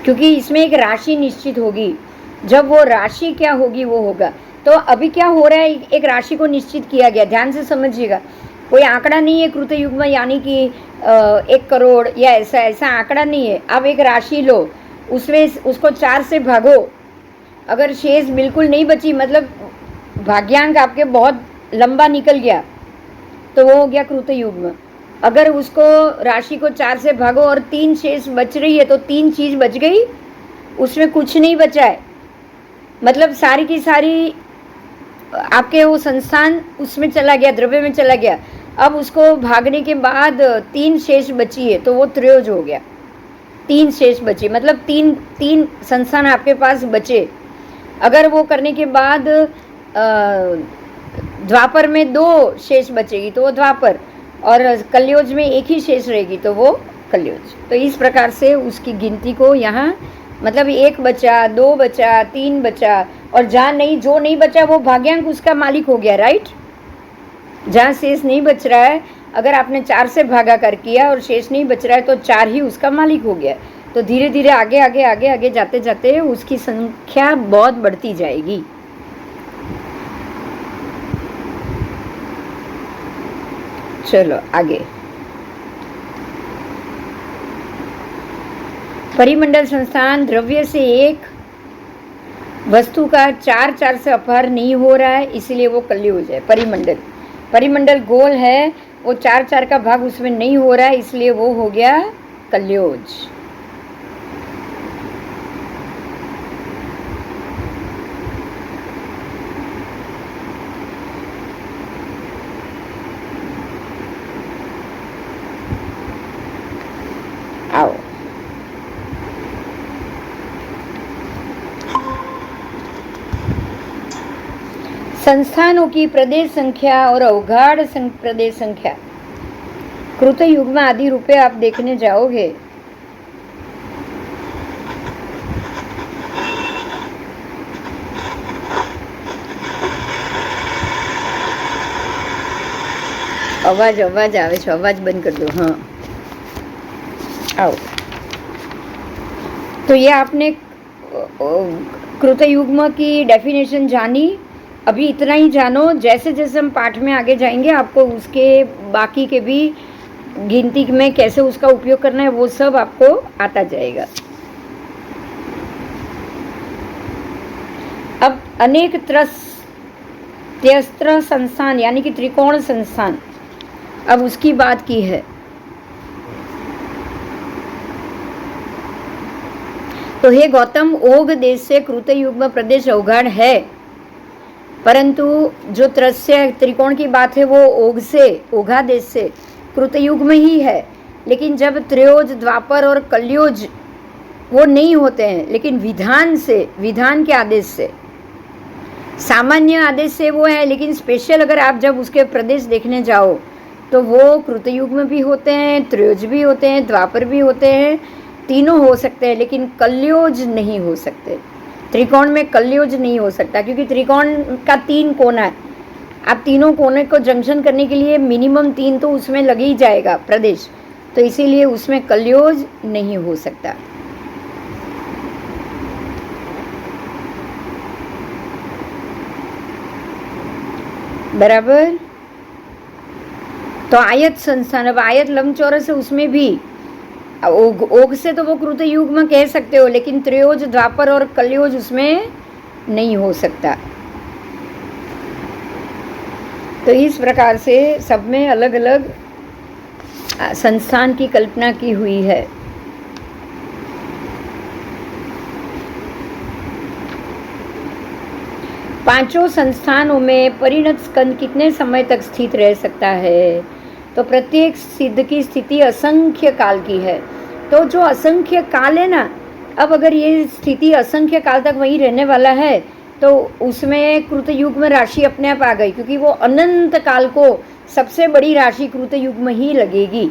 Speaker 1: क्योंकि इसमें एक राशि निश्चित होगी, जब वो राशि क्या होगी वो होगा। तो अभी क्या हो रहा है, एक राशि को निश्चित किया गया, ध्यान से समझिएगा, कोई आंकड़ा नहीं है कृतयुग्म यानी कि 1 करोड़ या ऐसा आंकड़ा नहीं है। आप एक राशि लो, उसमें उसको 4 से भागो, अगर शेष बिल्कुल नहीं बची, मतलब भाग्यांक आपके बहुत लंबा निकल गया, तो वो हो गया कृतयुग्म। अगर उसको राशि को 4 से भागो और 3 शेष बच रही है तो 3 चीज बच गई, उसमें कुछ नहीं बचा है, मतलब सारी की सारी आपके वो संस्थान उसमें चला गया, द्रव्य में चला गया। अब उसको भागने के बाद 3 शेष बची है तो वो त्रयोज हो गया। 3 शेष बची, मतलब तीन संस्थान आपके पास बचे। अगर वो करने के बाद द्वापर में 2 शेष बचेगी तो वो द्वापर, और कलयोज में 1 ही शेष रहेगी तो वो कलयोज। तो इस प्रकार से उसकी गिनती को यहाँ, मतलब 1 बचा, 2 बचा, 3 बचा, और जहाँ नहीं, जो नहीं बचा वो भाग्यांक उसका मालिक हो गया। राइट। जहाँ शेष नहीं बच रहा है, अगर आपने 4 से भागा कर किया और शेष नहीं बच रहा है तो 4 ही उसका मालिक हो गया। तो धीरे धीरे आगे आगे आगे आगे जाते जाते उसकी संख्या बहुत बढ़ती जाएगी। चलो आगे। परिमंडल संस्थान द्रव्य से एक वस्तु का चार से अपार नहीं हो रहा है, इसलिए वो कल्योज है। परिमंडल गोल है, वो चार का भाग उसमें नहीं हो रहा है, इसलिए वो हो गया कल्योज। आओ, संस्थानों की प्रदेश संख्या और अवगाढ़ प्रदेश संख्या, कृत युग्म आदि रूपे आप देखने जाओगे अवाज आवे छे, अवाज बंद कर दो। हाँ, आओ। तो ये आपने कृत युग्म की डेफिनेशन जानी। अभी इतना ही जानो, जैसे जैसे हम पाठ में आगे जाएंगे आपको उसके बाकी के भी गिनती में कैसे उसका उपयोग करना है वो सब आपको आता जाएगा। अब अनेक त्यस्त्र संस्थान यानी कि त्रिकोण संस्थान, अब उसकी बात की है। तो हे गौतम, ओघ देश से कृत युग्म प्रदेश अवगाढ़ है, परंतु जो त्रस्य त्रिकोण की बात है वो ओघा देश से कृतयुग्म ही है। लेकिन जब त्रयोज, द्वापर और कलयुज वो नहीं होते हैं, लेकिन विधान के आदेश से, सामान्य आदेश से वो है, लेकिन स्पेशल अगर आप जब उसके प्रदेश देखने जाओ तो वो कृतयुग्म भी होते हैं, त्रयोज भी होते हैं, द्वापर भी होते हैं, तीनों हो सकते हैं, लेकिन कलयोज नहीं हो सकते। त्रिकोण में कलयोज नहीं हो सकता, क्योंकि त्रिकोण का 3 कोना है। आप तीनों कोने को जंक्शन करने के लिए मिनिमम 3 तो उसमें लग ही जाएगा प्रदेश, तो इसीलिए उसमें कलयोज नहीं हो सकता। बराबर। तो आयत संस्थान, अब आयत लंबचौरस है, उसमें भी ओघ से तो वो कृत युग्म कह सकते हो, लेकिन त्रयोज, द्वापर और कलयोज उसमें नहीं हो सकता। तो इस प्रकार से सब में अलग अलग संस्थान की कल्पना की हुई है। पांचों संस्थानों में परिणत स्कंद कितने समय तक स्थित रह सकता है? तो प्रत्येक सिद्ध की स्थिति असंख्य काल की है। तो जो असंख्य काल है ना, अब अगर ये स्थिति असंख्य काल तक वहीं रहने वाला है तो उसमें कृतयुग्म राशि अपने आप आ गई, क्योंकि वो अनंत काल को सबसे बड़ी राशि कृतयुग्म ही लगेगी।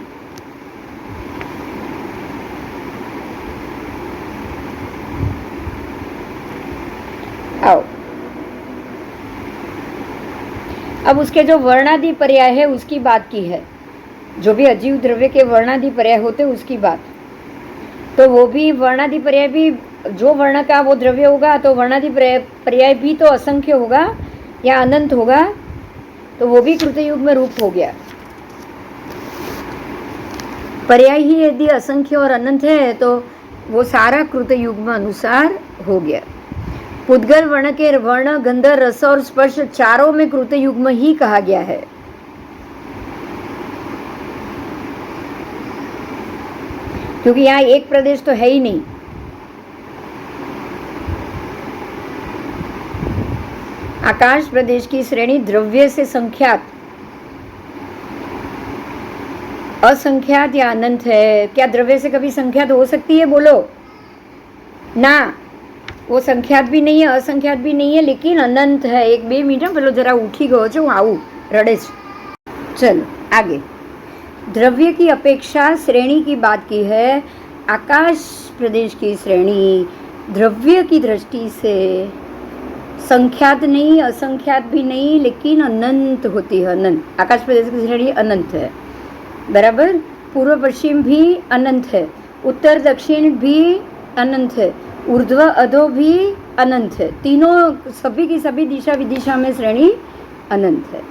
Speaker 1: आओ, अब उसके जो वर्णादि पर्याय है उसकी बात की है। जो भी अजीव द्रव्य के वर्णादि पर्याय होते उसकी बात, तो वो भी वर्णादि पर्याय भी, जो वर्ण का वो द्रव्य होगा तो वर्णादि पर्याय भी तो असंख्य होगा या अनंत होगा, तो वो भी कृतयुग्म रूप हो गया। पर्याय ही यदि असंख्य और अनंत है तो वो सारा कृतयुग्म अनुसार हो गया। पुद्गल वर्ण के वर्ण, गंध, रस और स्पर्श चारों में कृतयुग्म ही कहा गया है। क्योंकि यहाँ एक प्रदेश तो है ही नहीं। आकाश प्रदेश की श्रेणी द्रव्य से संख्यात, असंख्यात या अनंत है। क्या द्रव्य से कभी संख्यात हो सकती है? बोलो ना, वो संख्यात भी नहीं है, असंख्यात भी नहीं है, लेकिन अनंत है। 1-2 मिनट पेलो जरा उठी गयो छे, हूँ आऊँ रड़े। चलो आगे। द्रव्य की अपेक्षा श्रेणी की बात की है। आकाश प्रदेश की श्रेणी द्रव्य की दृष्टि से संख्यात नहीं, असंख्यात भी नहीं, लेकिन अनंत होती है। अनंत, आकाश प्रदेश की श्रेणी अनंत है। बराबर। पूर्व पश्चिम भी अनंत है, उत्तर दक्षिण भी अनंत है, ऊर्ध्व अधो भी अनंत है। तीनों, सभी की सभी दिशा विदिशा में श्रेणी अनंत है।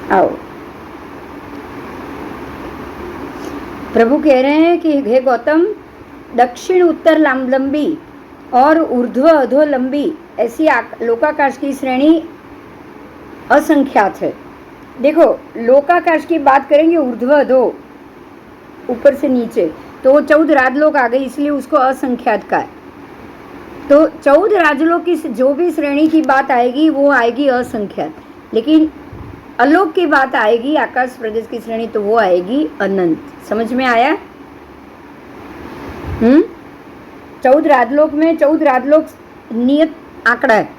Speaker 1: आओ, प्रभु कह रहे हैं कि हे गौतम, दक्षिण उत्तर लंबी और ऊर्ध्व अधो लंबी ऐसी लोकाकाश की श्रेणी असंख्यात है। देखो, लोकाकाश की बात करेंगे ऊर्ध्व अधो, ऊपर से नीचे, तो वो 14 राजलोक आ गई, इसलिए उसको असंख्यात का है। तो 14 राजलोक की जो भी श्रेणी की बात आएगी वो आएगी असंख्यात, लेकिन अलोक की बात आएगी, आकाश प्रदेश की श्रेणी, तो वो आएगी अनंत। समझ में आया? 14 राजलोक में 14 राजलोक नियत आंकड़ा है,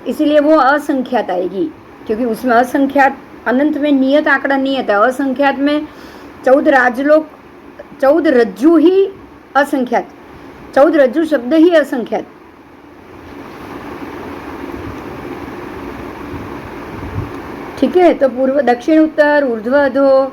Speaker 1: इसीलिए वो असंख्यात आएगी, क्योंकि उसमें असंख्यात, अनंत में नियत आंकड़ा नियत है, असंख्यात में 14 राजलोक, 14 रज्जु ही असंख्यात, 14 रज्जु शब्द ही असंख्यात। ठीक है, तो पूर्व दक्षिण उत्तर ऊर्ध्व अधो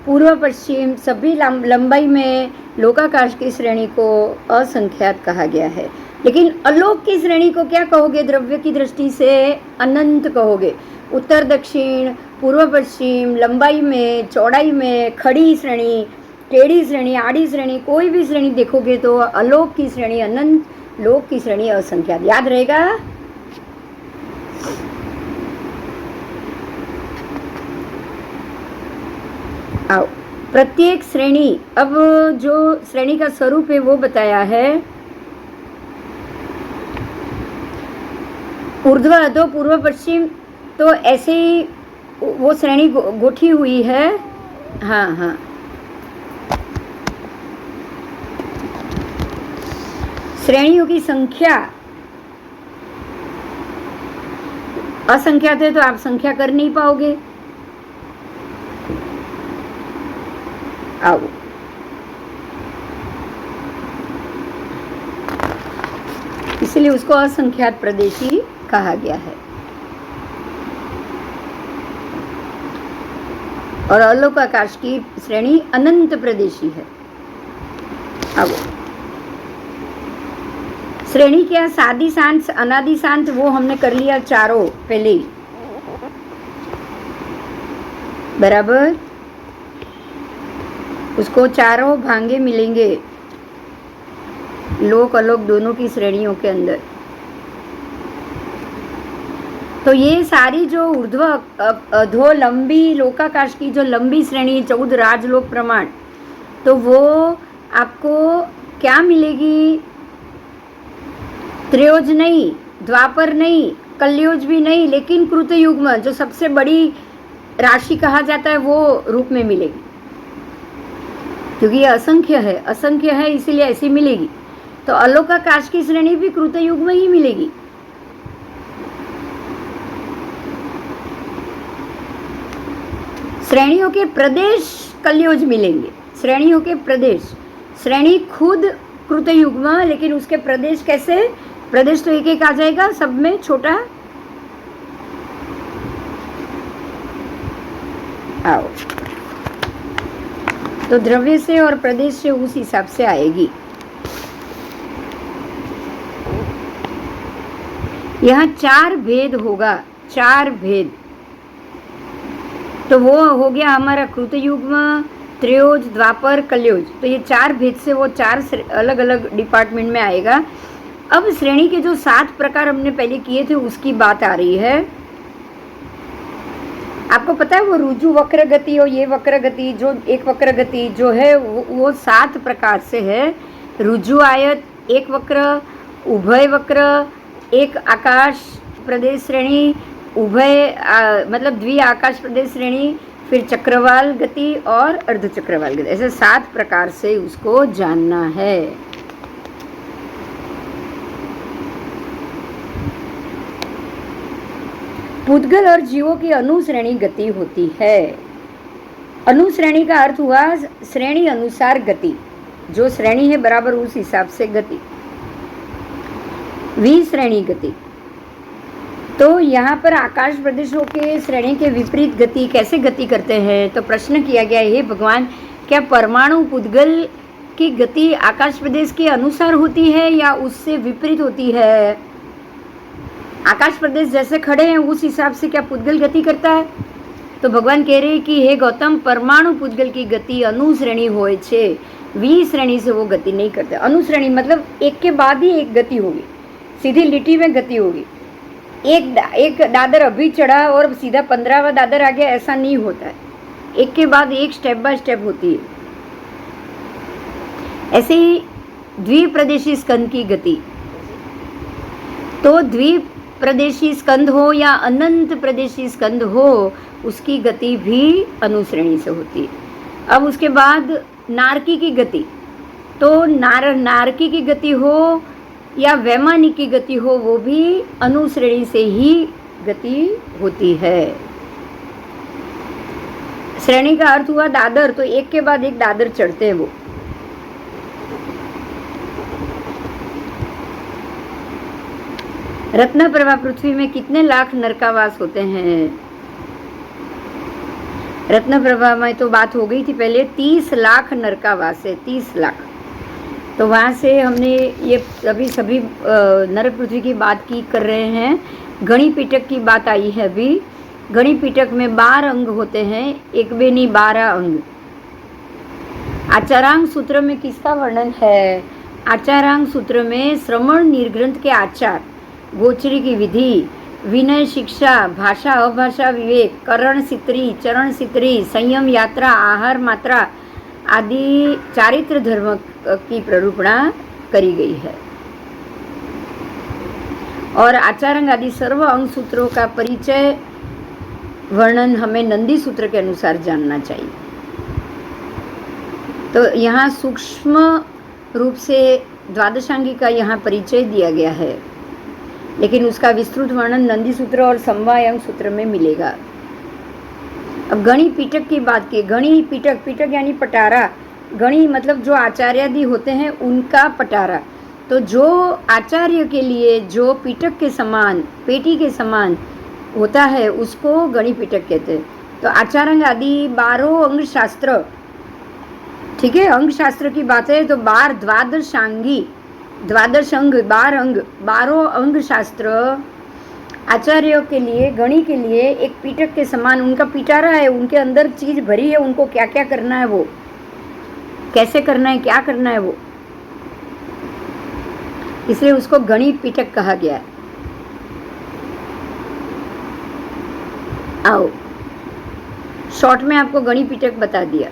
Speaker 1: पूर्व पश्चिम सभी लंबाई में लोकाकाश की श्रेणी को असंख्यात कहा गया है। लेकिन अलोक की श्रेणी को क्या कहोगे? द्रव्य की दृष्टि से अनंत कहोगे। उत्तर दक्षिण पूर्व पश्चिम लंबाई में, चौड़ाई में, खड़ी श्रेणी, टेढ़ी श्रेणी, आड़ी श्रेणी, कोई भी श्रेणी देखोगे तो अलोक की श्रेणी अनंत, लोक की श्रेणी असंख्यात। याद रहेगा? आओ, प्रत्येक श्रेणी, अब जो श्रेणी का स्वरूप है वो बताया है। ऊर्ध्व अधो पूर्व पश्चिम, तो ऐसे ही वो श्रेणी गोठी हुई है। हाँ हाँ, श्रेणियों की संख्या असंख्यात है, तो आप संख्या कर नहीं पाओगे। आओ, इसलिए उसको असंख्यात प्रदेशी कहा गया है। और अलोकाकाश की श्रेणी अनंत प्रदेशी है। अब श्रेणी क्या? सादी शांत, अनादि शांत, वो हमने कर लिया चारों पहले ही, बराबर। उसको चारों भांगे मिलेंगे लोक अलोक दोनों की श्रेणियों के अंदर। तो ये सारी जो ऊर्ध्व अधो लंबी लोकाकाश की जो लंबी श्रेणी 14 राजलोक प्रमाण, तो वो आपको क्या मिलेगी? त्रयोज नहीं, द्वापर नहीं, कलयुग भी नहीं, लेकिन कृतयुग्म जो सबसे बड़ी राशि कहा जाता है वो रूप में मिलेगी, क्योंकि ये असंख्य है इसीलिए ऐसी मिलेगी। तो अलोकाकाश की श्रेणी भी कृतयुग्म ही मिलेगी। श्रेणियों के प्रदेश कलयुग मिलेंगे, श्रेणियों के प्रदेश, श्रेणी खुद कृतयुग्म, लेकिन उसके प्रदेश कैसे? प्रदेश तो एक एक आ जाएगा सब में छोटा। आओ, तो द्रव्य से और प्रदेश से उस हिसाब से आएगी। यहाँ 4 भेद होगा, 4 भेद। तो वो हो गया हमारा कृतयुग्म, त्रयोज, द्वापर, कलयुग। तो ये 4 भेद से वो 4 अलग अलग डिपार्टमेंट में आएगा। अब श्रेणी के जो 7 प्रकार हमने पहले किए थे उसकी बात आ रही है। आपको पता है वो रुजु वक्र गति और ये वक्र गति, जो एक वक्र गति जो है वो 7 प्रकार से है। रुजु आयत, एक वक्र, उभय वक्र, एक आकाश प्रदेश श्रेणी, उभय मतलब द्वि आकाश प्रदेश श्रेणी, फिर चक्रवाल गति और अर्धचक्रवाल गति। ऐसे 7 प्रकार से उसको जानना है। पुद्गल और जीवों की अनुश्रेणी गति होती है। अनुश्रेणी का अर्थ हुआ श्रेणी अनुसार गति, जो श्रेणी है बराबर उस हिसाब से गति। विश्रेणी गति, तो यहाँ पर आकाश प्रदेशों के श्रेणी के विपरीत गति कैसे गति करते हैं? तो प्रश्न किया गया है, भगवान, क्या परमाणु पुद्गल की गति आकाश प्रदेश के अनुसार होती है या उससे विपरीत होती है? आकाश प्रदेश जैसे खड़े हैं उस हिसाब से क्या पुद्गल गति करता है? तो भगवान कह रहे हैं कि हे गौतम, परमाणु पुद्गल की गति अनुश्रेणी होय छे, विश्रेणी से वो गति नहीं करते। अनुश्रेणी मतलब एक के बाद ही एक गति होगी, सीधी लिटी में गति होगी। एक दादर अभी चढ़ा और सीधा 15वां दादर आ गया, ऐसा नहीं होता है। एक के बाद एक स्टेप बाय स्टेप होती है। ऐसे ही द्विप्रदेशी स्कंद की गति, तो द्विप्रदेशी स्कंद हो या अनंत प्रदेशी स्कंद हो, उसकी गति भी अनुश्रेणी से होती है। अब उसके बाद नारकी की गति, तो नारकी की गति हो या वैमानिक की गति हो, वो भी अनुश्रेणी से ही गति होती है। श्रेणी का अर्थ हुआ दादर, तो एक के बाद एक दादर चढ़ते हैं वो। रत्न प्रभा पृथ्वी में कितने लाख नरकावास होते हैं? रत्न प्रभा में तो बात हो गई थी पहले, 30 लाख नरकावास है, 30 लाख। तो वहाँ से हमने ये अभी सभी नरक पृथ्वी की बात की कर रहे हैं। गणी पिटक की बात आई है अभी। गणी पिटक में 12 अंग होते हैं, एक बे नहीं 12 अंग। आचारांग सूत्र में किसका वर्णन है? आचारांग सूत्र में श्रवण निर्ग्रंथ के आचार, गोचरी की विधि, विनय शिक्षा, भाषा अभाषा विवेक, करण सित्री, चरण सित्री, संयम यात्रा, आहार मात्रा आदि चारित्र धर्म की प्ररूपणा करी गई है। और आचारांग आदि सर्व अंग सूत्रों का परिचय वर्णन हमें नंदी सूत्र के अनुसार जानना चाहिए। तो यहाँ सूक्ष्म रूप से द्वादशांगी का यहाँ परिचय दिया गया है, लेकिन उसका विस्तृत वर्णन नंदी सूत्र और समवायंग सूत्र में मिलेगा। अब गणी पिटक की बात की। गणी पिटक, पिटक यानी पटारा, गणी मतलब जो आचार्यादि होते हैं उनका पटारा। तो जो आचार्य के लिए जो पिटक के समान, पेटी के समान होता है, उसको गणी पिटक कहते हैं। तो आचारांग आदि 12 अंग शास्त्र, ठीक है, अंग शास्त्र की बात है तो 12 द्वादशांगी, द्वादश अंग, 12 अंग, 12 अंग शास्त्र आचार्यों के लिए, गणी के लिए एक पिटक के समान उनका पिटारा है। उनके अंदर चीज भरी है, उनको क्या क्या करना है, वो कैसे करना है, क्या करना है वो, इसलिए उसको गणी पिटक कहा गया है। आओ शॉर्ट में आपको गणी पिटक बता दिया।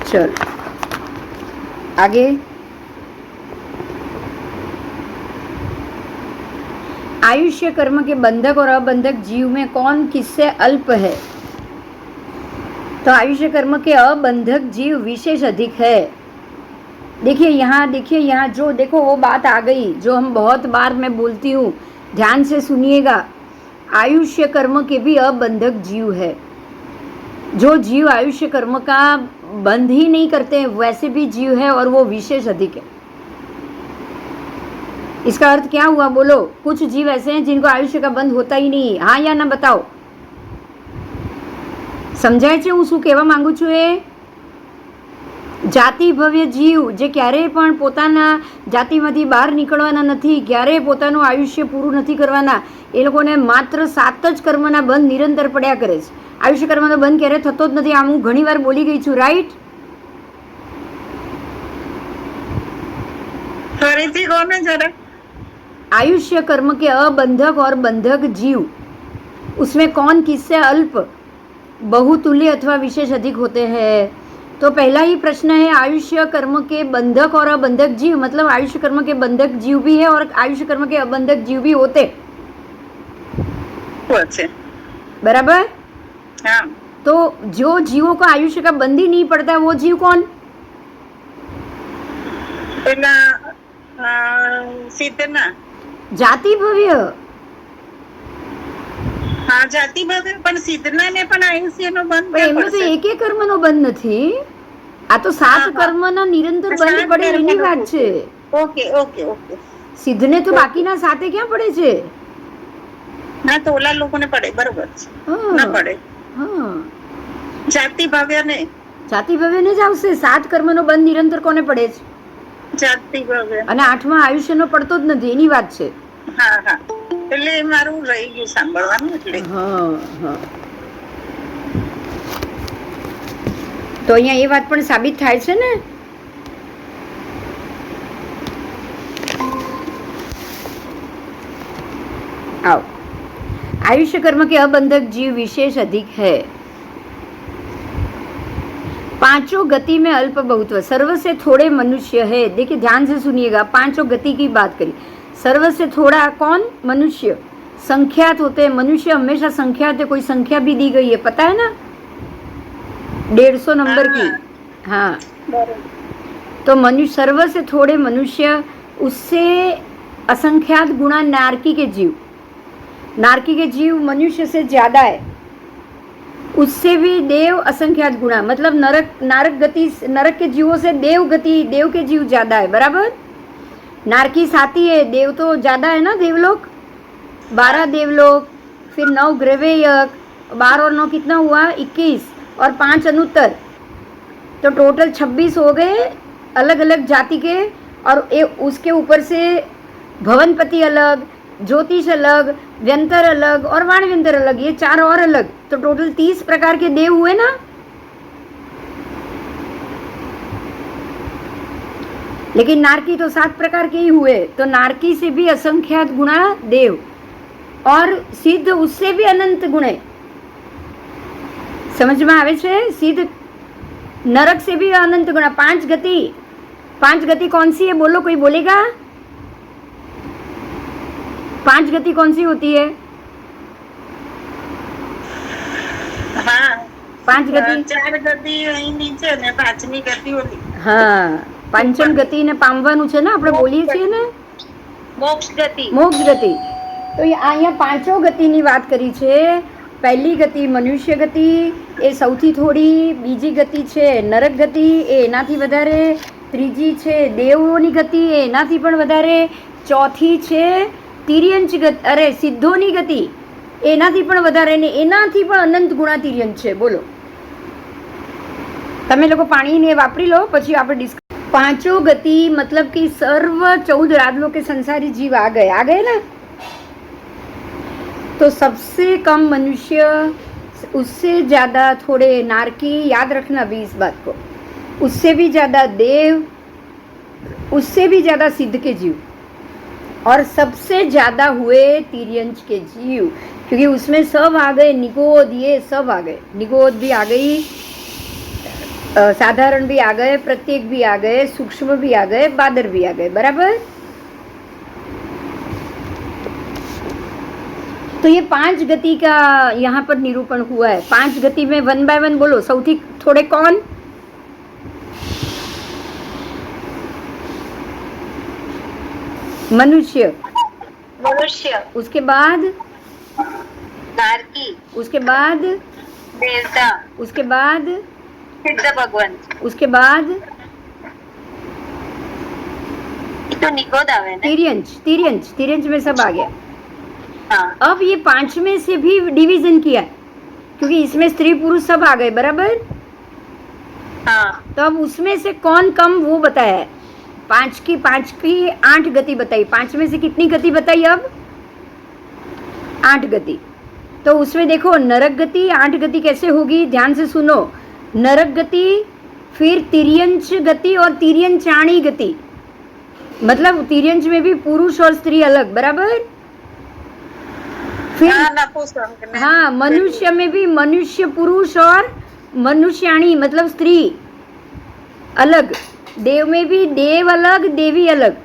Speaker 1: चलो आगे। आयुष्य कर्म के बंधक और अबंधक जीव में कौन किससे अल्प है? तो आयुष्य कर्म के अबंधक जीव विशेष अधिक है। देखिए यहाँ जो देखो वो बात आ गई जो हम बहुत बार मैं बोलती हूँ, ध्यान से सुनिएगा। आयुष्य कर्म के भी अबंधक जीव है। जो जीव आयुष्य कर्म का बंध ही नहीं करते हैं वैसे भी जीव है, और वो विशेष अधिक है। इसका अर्थ क्या हुआ बोलो? कुछ जीव ऐसे हैं जिनको आयुष्य का बंध होता ही नहीं। हाँ या ना बताओ? समझाय છે હું શું કહેવા માંગુ છું? એ જાતિ ભવ્ય જીવ જે ક્યારેય પણ પોતાના જાતિમાંથી બહાર નીકળવાના નથી, ક્યારેય પોતાનું આયુષ્ય પૂરું નથી કરવાના, એ લોકોને માત્ર 7 જ કર્મના બંધ નિરંતર પડ્યા કરે છે। આયુષ્ય કર્મનો બંધ ક્યારેય થતો જ નથી। આમ હું ઘણીવાર બોલી ગઈ છું, રાઈટ?
Speaker 2: ફરીથી કહો ને જરા।
Speaker 1: आयुष्य कर्म के अबंधक और बंधक जीव, उसमें कौन किससे अल्प, बहुतुल्य अथवा विशेष अधिक होते हैं? तो पहला ही प्रश्न है, आयुष्य कर्म के बंधक और अबंधक जीव, मतलब आयुष्य कर्म के बंधक जीव भी है और आयुष्य कर्म के अबंधक जीव भी होते, बराबर?
Speaker 2: हाँ।
Speaker 1: तो जो जीवों को आयुष्य का बंध ही नहीं पड़ता वो जीव कौन?
Speaker 2: सीतना
Speaker 1: जाति भव्य।
Speaker 2: हाँ, जाति भव्य પણ સિદ્ધનાને પણ આયુષ્યનો બંધ
Speaker 1: પણ એમને તો એકે કર્મનો બંધ નથી। આ તો 7 કર્મના નિરંતર બંધ પડે એની વાત છે।
Speaker 2: Okay okay okay.
Speaker 1: સિદ્ધને તો બાકીના 7 ક્યાં પડે છે?
Speaker 2: ના, તો ઓલા લોકોને પડે, બરોબર છે, ના પડે।
Speaker 1: હા,
Speaker 2: જાતિ ભવ્ય ને,
Speaker 1: જાતિ ભવ્યને જ આવશે। 7 કર્મનો બંધ નિરંતર કોને પડે છે?
Speaker 2: જાતિ વગર.
Speaker 1: અને 8માં આયુષ્યનો પડતો જ નથી, એની વાત છે.
Speaker 2: હા હા, એટલે એ મારું રહી ગયું સાંભળવાનું એટલે.
Speaker 1: હા હા, તો અહીંયા એ વાત પણ સાબિત થાય છે ને. आओ, आयुष्य कर्म के अबंधक जीव विशेष अधिक है। पांचों गति में अल्प बहुत्व, सर्व से थोड़े मनुष्य है। देखिए ध्यान से सुनिएगा, पांचों गति की बात करी। सर्व से थोड़ा कौन? मनुष्य। संख्यात होते हैं मनुष्य, हमेशा संख्यात है, कोई संख्या भी दी गई है, पता है ना, 150 नंबर की। हाँ, तो मनुष्य सर्व से थोड़े मनुष्य, उससे असंख्यात गुणा नारकी के जीव। नारकी के जीव मनुष्य से ज्यादा है, उससे भी देव असंख्यात गुणा, मतलब नारक गति, नरक के जीवों से देव गति, देव के जीव ज्यादा है, बराबर। नारकी साथी है, देव तो ज्यादा है ना, देवलोक 12 देवलोक, फिर 9 ग्रहवेयक, 12 और 9 कितना हुआ? 21, और 5 अनुत्तर, तो टोटल 26 हो गए अलग अलग जाति के। और उसके ऊपर से भवनपति अलग, ज्योतिष अलग, व्यंतर अलग और वाणव्यंतर अलग, ये 4 और अलग, तो टोटल 30 प्रकार के देव हुए ना। लेकिन नारकी तो 7 प्रकार के ही हुए, तो नारकी से भी असंख्यात गुणा देव, और सिद्ध उससे भी अनंत गुण है। समझ में आवे छे? सिद्ध नरक से भी अनंत गुणा। 5 गति, 5 गति कौन सी है? बोलो, कोई बोलेगा? 5 गति कौन सी होती है?
Speaker 2: हाँ,
Speaker 1: 5 गति,
Speaker 2: 4 ગતિ અહીં નીચે ને 5મી ગતિ ઓલી.
Speaker 1: હા, પાંચમ ગતિ ને પામવાનું છે ને, આપણે બોલીએ છીએ ને
Speaker 2: મોક્ષ ગતિ.
Speaker 1: મોક્ષ ગતિ. તો અહીંયા પાંચો ગતિની વાત કરી છે. પહેલી ગતિ મનુષ્ય ગતિ, એ સૌથી થોડી. બીજી ગતિ છે નરક ગતિ, એ એનાથી વધારે. ત્રીજી છે દેવોની ગતિ, એ એનાથી પણ વધારે. ચોથી છે તિર્યંચ ગતિ, અરે સિદ્ધોની ગતિ, એનાથી પણ વધારે, ને એનાથી પણ અનંત ગુણા તિર્યંચ છે. બોલો, તમે લોકો પાણીને વાપરી લો, પછી આપણે ડિસ્કસ. पांचों गति मतलब कि सर्व 14 राजलोक के संसारी जीव आ गए ना, तो सबसे कम मनुष्य, उससे ज्यादा थोड़े नारकी, याद रखना भी इस बात को, उससे भी ज्यादा देव, उससे भी ज्यादा सिद्ध के जीव, और सबसे ज्यादा हुए तिर्यंच के जीव, क्योंकि उसमें सब आ गए। निगोद, ये सब आ गए, निगोद भी आ गई, साधारण भी आ गए, प्रत्येक भी आ गए, सूक्ष्म भी आ गए, बादर भी आ गए, बराबर। तो ये 5 गति का यहाँ पर निरूपण हुआ है। 5 गति में 1 बाय 1 बोलो, सौथी थोड़े कौन? मनुष्य,
Speaker 2: मनुष्य,
Speaker 1: उसके बाद
Speaker 2: नारकी,
Speaker 1: उसके बाद
Speaker 2: देवता,
Speaker 1: उसके बाद
Speaker 2: सिद्ध भगवान,
Speaker 1: उसके बाद
Speaker 2: तो निगोद आवे ना।
Speaker 1: तिर्यंच, तिर्यंच, तिर्यंच में सब आ गया।
Speaker 2: हाँ।
Speaker 1: अब ये 5 में से भी डिवीजन किया, क्योंकि इसमें स्त्री पुरुष सब आ गए, बराबर।
Speaker 2: हाँ।
Speaker 1: तो अब उसमें से कौन कम वो बताया है। 5 की 8 गति बताई। 5 में से कितनी गति बताई? अब 8 गति। तो उसमें देखो नरक गति, 8 गति कैसे होगी, ध्यान से सुनो। नरक गति, फिर तिर्यंच गति और तिर्यंचाणी गति, मतलब तिर्यंच में भी पुरुष और स्त्री अलग, बराबर। फिर हाँ, मनुष्य में भी मनुष्य पुरुष और मनुष्याणी मतलब स्त्री अलग। देव में भी देव अलग, देवी अलग।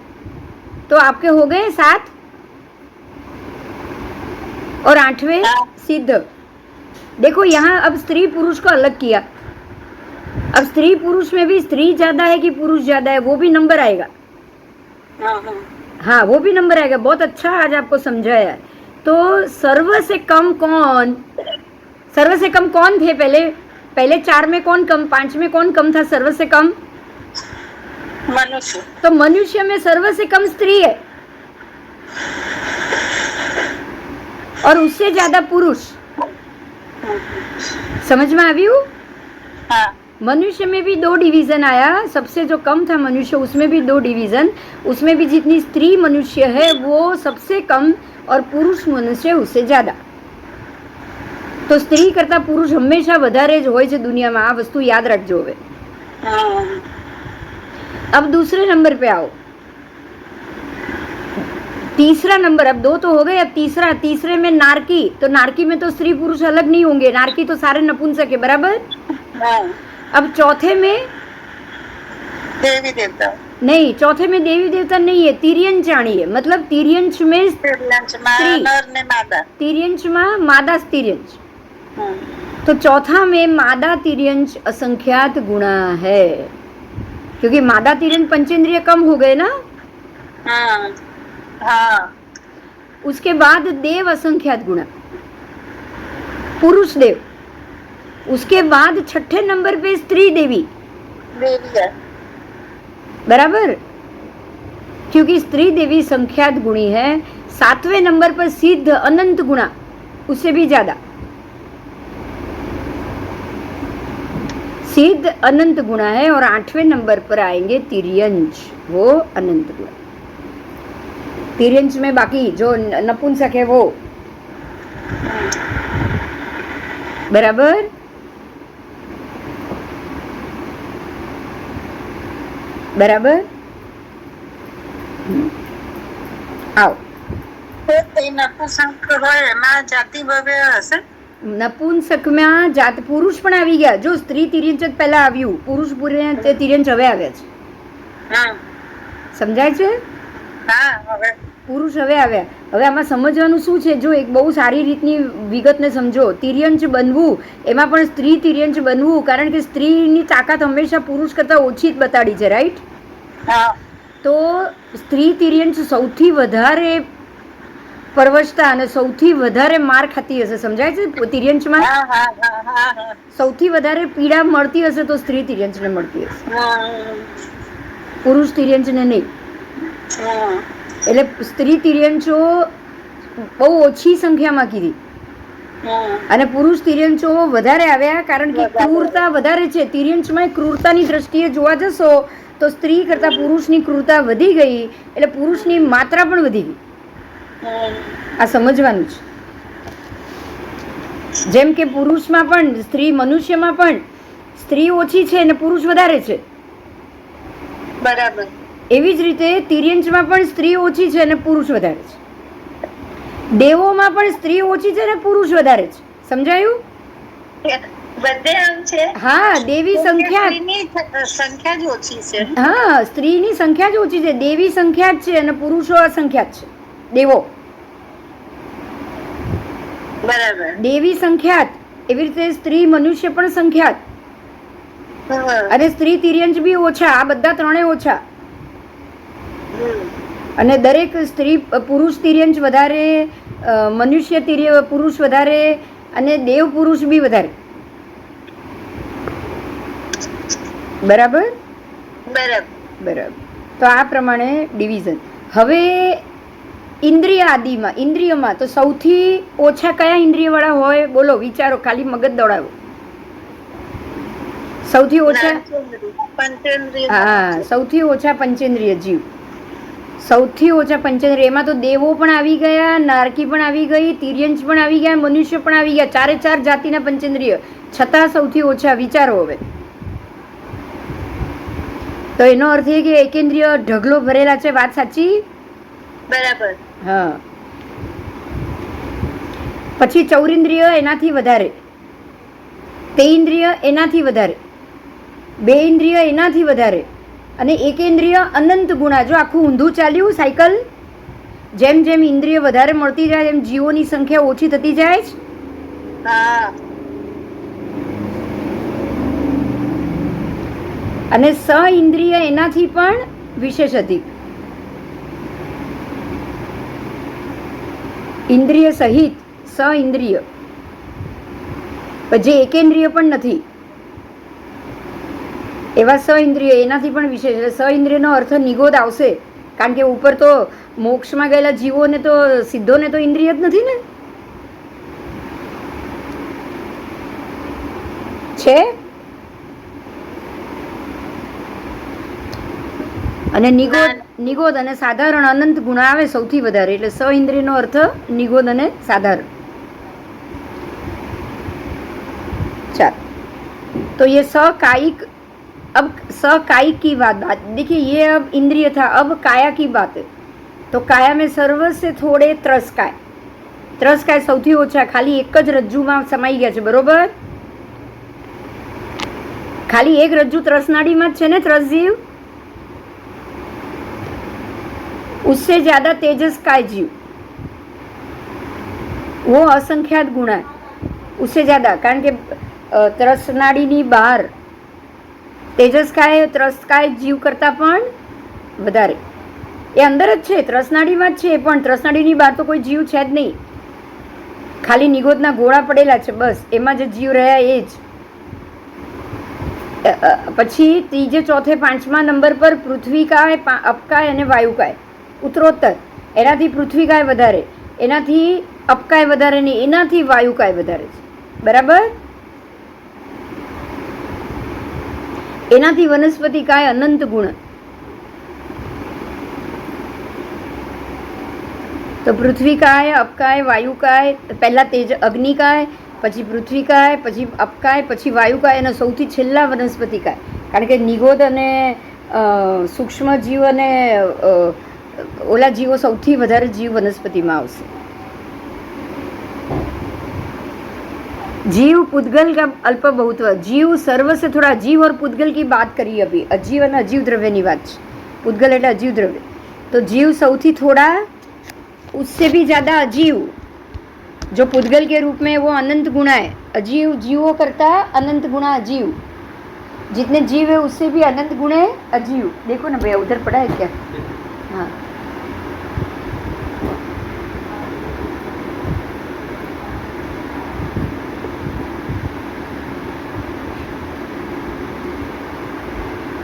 Speaker 1: तो आपके हो गए 7 और 8वें सिद्ध। देखो यहाँ अब स्त्री पुरुष को अलग किया। अब स्त्री पुरुष में भी स्त्री ज्यादा है कि पुरुष ज्यादा है, वो भी नंबर आएगा। हाँ, वो भी नंबर आएगा। बहुत अच्छा आज आपको समझाया है। तो सर्व से कम कौन, सर्व से कम कौन थे पहले 4 में कौन कम, 5 में कौन कम था सर्व से कम?
Speaker 2: मनुष्य।
Speaker 1: तो मनुष्य में सर्व से कम स्त्री है और उससे ज्यादा पुरुष। समझ में આવ્યું?
Speaker 2: हाँ।
Speaker 1: मनुष्य में भी 2 डिवीजन आया, सबसे जो कम था मनुष्य उसमें भी 2 डिवीजन, उसमें भी जितनी स्त्री मनुष्य है वो सबसे कम और पुरुष मनुष्य उससे ज्यादा. તો સ્ત્રી કરતા પુરુષ હંમેશા વધારે જ હોય છે દુનિયામાં. આ વસ્તુ યાદ રાખજો. હવે अब दूसरे नंबर पे आओ. तीसरा नंबर, अब 2 तो हो गए, अब तीसरे में नारकी. तो नारकी में तो स्त्री पुरुष अलग नहीं होंगे, नारकी तो सारे नपुंसक है, बराबर. अब चौथे में
Speaker 2: देवी देवता
Speaker 1: नहीं, चौथे में देवी देवता नहीं है, तिर्यंचाणी है. मतलब तिर्यंच में तिर्यंच में मादा तिर्यंच. तो चौथा में मादा तिर्यंच असंख्यात गुणा है, क्योंकि मादा तिर्यंच पंचेंद्रिय कम हो गए ना. उसके बाद देव असंख्यात गुणा, पुरुष देव. उसके बाद छठे नंबर पे स्त्री देवी, बराबर, क्योंकि स्त्री देवी संख्यात गुणी है. 7वें नंबर पर सिद्ध अनंत गुणा, उससे भी ज्यादा सिद्ध अनंत गुणा है. और 8वें नंबर पर आएंगे तिर्यंच, वो अनंत गुणा. तिर्यंच में बाकी जो नपुंसक है वो, बराबर. बराबर. आओ.
Speaker 2: નપુંસક હોય એમાં જાતિ વગેરે હશે.
Speaker 1: નપુંસકમાં જાત પુરુષ પણ આવી ગયા. જો સ્ત્રી તિર્યંચ જ પહેલા આવ્યું, પુરુષ તિર્યંચ હવે આવ્યા છે. સમજાય છે? પુરુષ હવે આવ્યા. હવે આમાં સમજવાનું શું છે, જો એક બહુ સારી રીતની વિગતને સમજો. તિર્યંચ બનવું એમાં પણ સ્ત્રી તિર્યંચ બનવું, કારણ કે સ્ત્રીની તાકાત હંમેશા પુરુષ કરતા ઓછી જ બતાડી છે, રાઈટ. તો સ્ત્રી તિર્યંચ સૌથી વધારે પરવશતા અને સૌથી વધારે માર ખાતી હશે. સમજાય છે? તિર્યંચમાં સૌથી વધારે પીડા મળતી હશે તો સ્ત્રી તિર્યંચને મળતી હશે, પુરુષ તિર્યંચને નહીં. એટલે સ્ત્રી તિર્યંચો બહુ ઓછી સંખ્યામાં કીધી અને પુરુષ તિર્યંચો વધારે આવ્યા, કારણ કે ક્રૂરતા વધારે છે. તિર્યંચમાં ક્રૂરતાની દ્રષ્ટિએ જોવા જશો તો સ્ત્રી કરતા પુરુષની ક્રૂરતા વધી ગઈ, એટલે પુરુષની માત્રા પણ વધી ગઈ. આ સમજવાનું છે. જેમ કે પુરુષમાં પણ સ્ત્રી, મનુષ્યમાં પણ સ્ત્રી ઓછી છે અને પુરુષ વધારે છે,
Speaker 2: બરાબર.
Speaker 1: એવી જ રીતે તિર્યંચમાં પણ સ્ત્રી ઓછી છે અને પુરુષ વધારે છે. દેવોમાં પણ સ્ત્રી ઓછી છે અને પુરુષ વધારે છે. સમજાયું?
Speaker 2: બધે આમ છે.
Speaker 1: હા, દેવી
Speaker 2: સંખ્યા જ ઓછી છે.
Speaker 1: હા, સ્ત્રીની સંખ્યા જ ઓછી છે, દેવી સંખ્યા જ છે અને પુરુષો અસંખ્યાત છે. દેવો
Speaker 2: બરાબર,
Speaker 1: દેવી સંખ્યાત, એવી રીતે સ્ત્રી મનુષ્ય પણ સંખ્યાત અને સ્ત્રી તિર્યંચ બી ઓછા. આ બધા ત્રણે ઓછા. અને દરેક સ્ત્રી પુરુષ તિર્યંચ વધારે, મનુષ્ય પુરુષ વધારે અને દેવ પુરુષ બી વધારે. બરાબર બરાબર. તો આ પ્રમાણે ડિવિઝન. હવે ઇન્દ્રિય આદિમાં, ઇન્દ્રિયમાં તો સૌથી ઓછા કયા ઇન્દ્રિય વાળા હોય? બોલો, વિચારો, ખાલી મગજ દોડાવો. સૌથી ઓછા, હા, સૌથી ઓછા પંચેન્દ્રિય જીવ. સૌથી ઓછા પંચેન્દ્રિય. એમાં તો દેવો પણ આવી ગયા, નારકી પણ આવી ગઈ, તિર્યંચ પણ આવી ગયા, મનુષ્ય પણ આવી ગયા. 4 જાતિના પંચેન્દ્રિય, છતાં સૌથી ઓછા. વિચારો હવે. તો એનો અર્થ એ કે એકેન્દ્રિય ઢગલો ભરેલા છે. વાત સાચી?
Speaker 2: બરાબર.
Speaker 1: હા. પછી ચૌરિન્દ્રિય એનાથી વધારે, તેઇન્દ્રિય એનાથી વધારે, 2 ઇન્દ્રિય એનાથી વધારે અને એકેન્દ્રિય અનંત ગુણા. જો આખું ઊંધું ચાલ્યું સાયકલ, જેમ જેમ ઇન્દ્રિય વધારે મળતી જાય એમ જીવોની સંખ્યા ઓછી થતી જાય છે. અને સ ઇન્દ્રિય એનાથી પણ વિશેષ હતી. ઇન્દ્રિય સહિત સ ઇન્દ્રિય, જે એકેન્દ્રિય પણ નથી એવા સ ઇન્દ્રિય એનાથી પણ વિશેષ. સ ઇન્દ્રિયનો અર્થ નિગોદ આવશે, કારણ કે ઉપર તો મોક્ષમાં ગયેલા જીવોને તો સિદ્ધોને તો ઇન્દ્રિય જ નથી ને. છે અને નિગોદ અને સાધારણ અનંત ગુણ આવે સૌથી વધારે, એટલે સ ઇન્દ્રિયનો અર્થ નિગોદ અને સાધારણ. ચાલ, तो ये सकायिक, अब सकायिक की बात देखिए, ये अब इंद्रिय था, अब काया की बात है. तो काया में सर्व से थोड़े ત્રસકાય સૌથી ઓછા, ખાલી એક જ રજ્જુમાં સમાઈ ગયા છે, બરોબર? ખાલી એક રજ્જુ ત્રસનાડીમાં જ છે ને ત્રસજીવ. उससे ज्यादा तेजस्काय जीव, वो असंख्यात गुण है. उससे ज्यादा, कारण કે ત્રસનાડીની બહાર તેજસ્કાય ત્રસકાય જીવ કરતા પણ વધારે. એ અંદર જ છે, ત્રસનાડીમાં જ છે, પણ ત્રસનાડીની બહાર તો કોઈ જીવ છે જ નહીં. ખાલી નિગોદના ગોળા પડેલા છે, બસ એમાં જે જીવ રહ્યા એ જ. પછી ત્રીજે ચોથે પાંચમા નંબર પર પૃથ્વીકાય, અપકાય અને વાયુકાય ઉત્તરોત્તર. એનાથી પૃથ્વીકાય વધારે, એનાથી અપકાય વધારે નહીં, એનાથી વાયુકાય વધારે છે, બરાબર? એનાથી વનસ્પતિકાય અનંત ગુણ. તો પૃથ્વીકાય, અપકાય, વાયુકાય, પહેલા તેજ અગ્નિકાય, પછી પૃથ્વીકાય, પછી અપકાય, પછી વાયુકાય, અને સૌથી છેલ્લા વનસ્પતિકાય. કારણ કે નિગોદ અને સૂક્ષ્મ જીવ અને ઓલા જીવો સૌથી વધારે જીવ વનસ્પતિમાં આવશે. जीव पुद्गल का अल्प बहुत्व. जीव सर्व से थोड़ा, जीव और पुद्गल की बात करी अभी, अजीव और अजीव द्रव्य ની વાત છે. पुद्गल એટલે अजीव द्रव्य. तो जीव सौથી थोड़ा, उससे भी ज्यादा अजीव. जो पुद्गल के रूप में वो अनंत गुणा है, अजीव जीवों करता अनंत गुणा अजीव. जितने जीव है उससे भी अनंत गुण है अजीव. देखो ना भैया, उधर पड़ा है क्या? हाँ,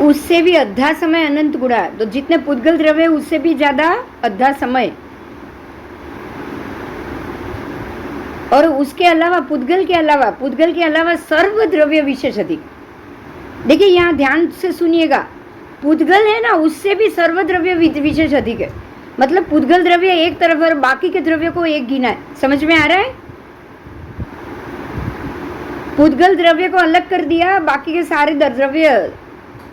Speaker 1: उससे भी अद्धा समय अनंत गुणा. तो जितने पुद्गल द्रव्य उससे भी ज्यादा अद्धा समय. और उसके अलावा पुद्गल के अलावा सर्व द्रव्य विशेष अधिक. देखिए यहाँ ध्यान से सुनिएगा, पुद्गल है ना, उससे भी सर्व द्रव्य विशेष अधिक है. मतलब पुद्गल द्रव्य एक तरफ और बाकी के द्रव्य को एक गिना है. समझ में आ रहा है? पुद्गल द्रव्य को अलग कर दिया, बाकी के सारे द्रव्य,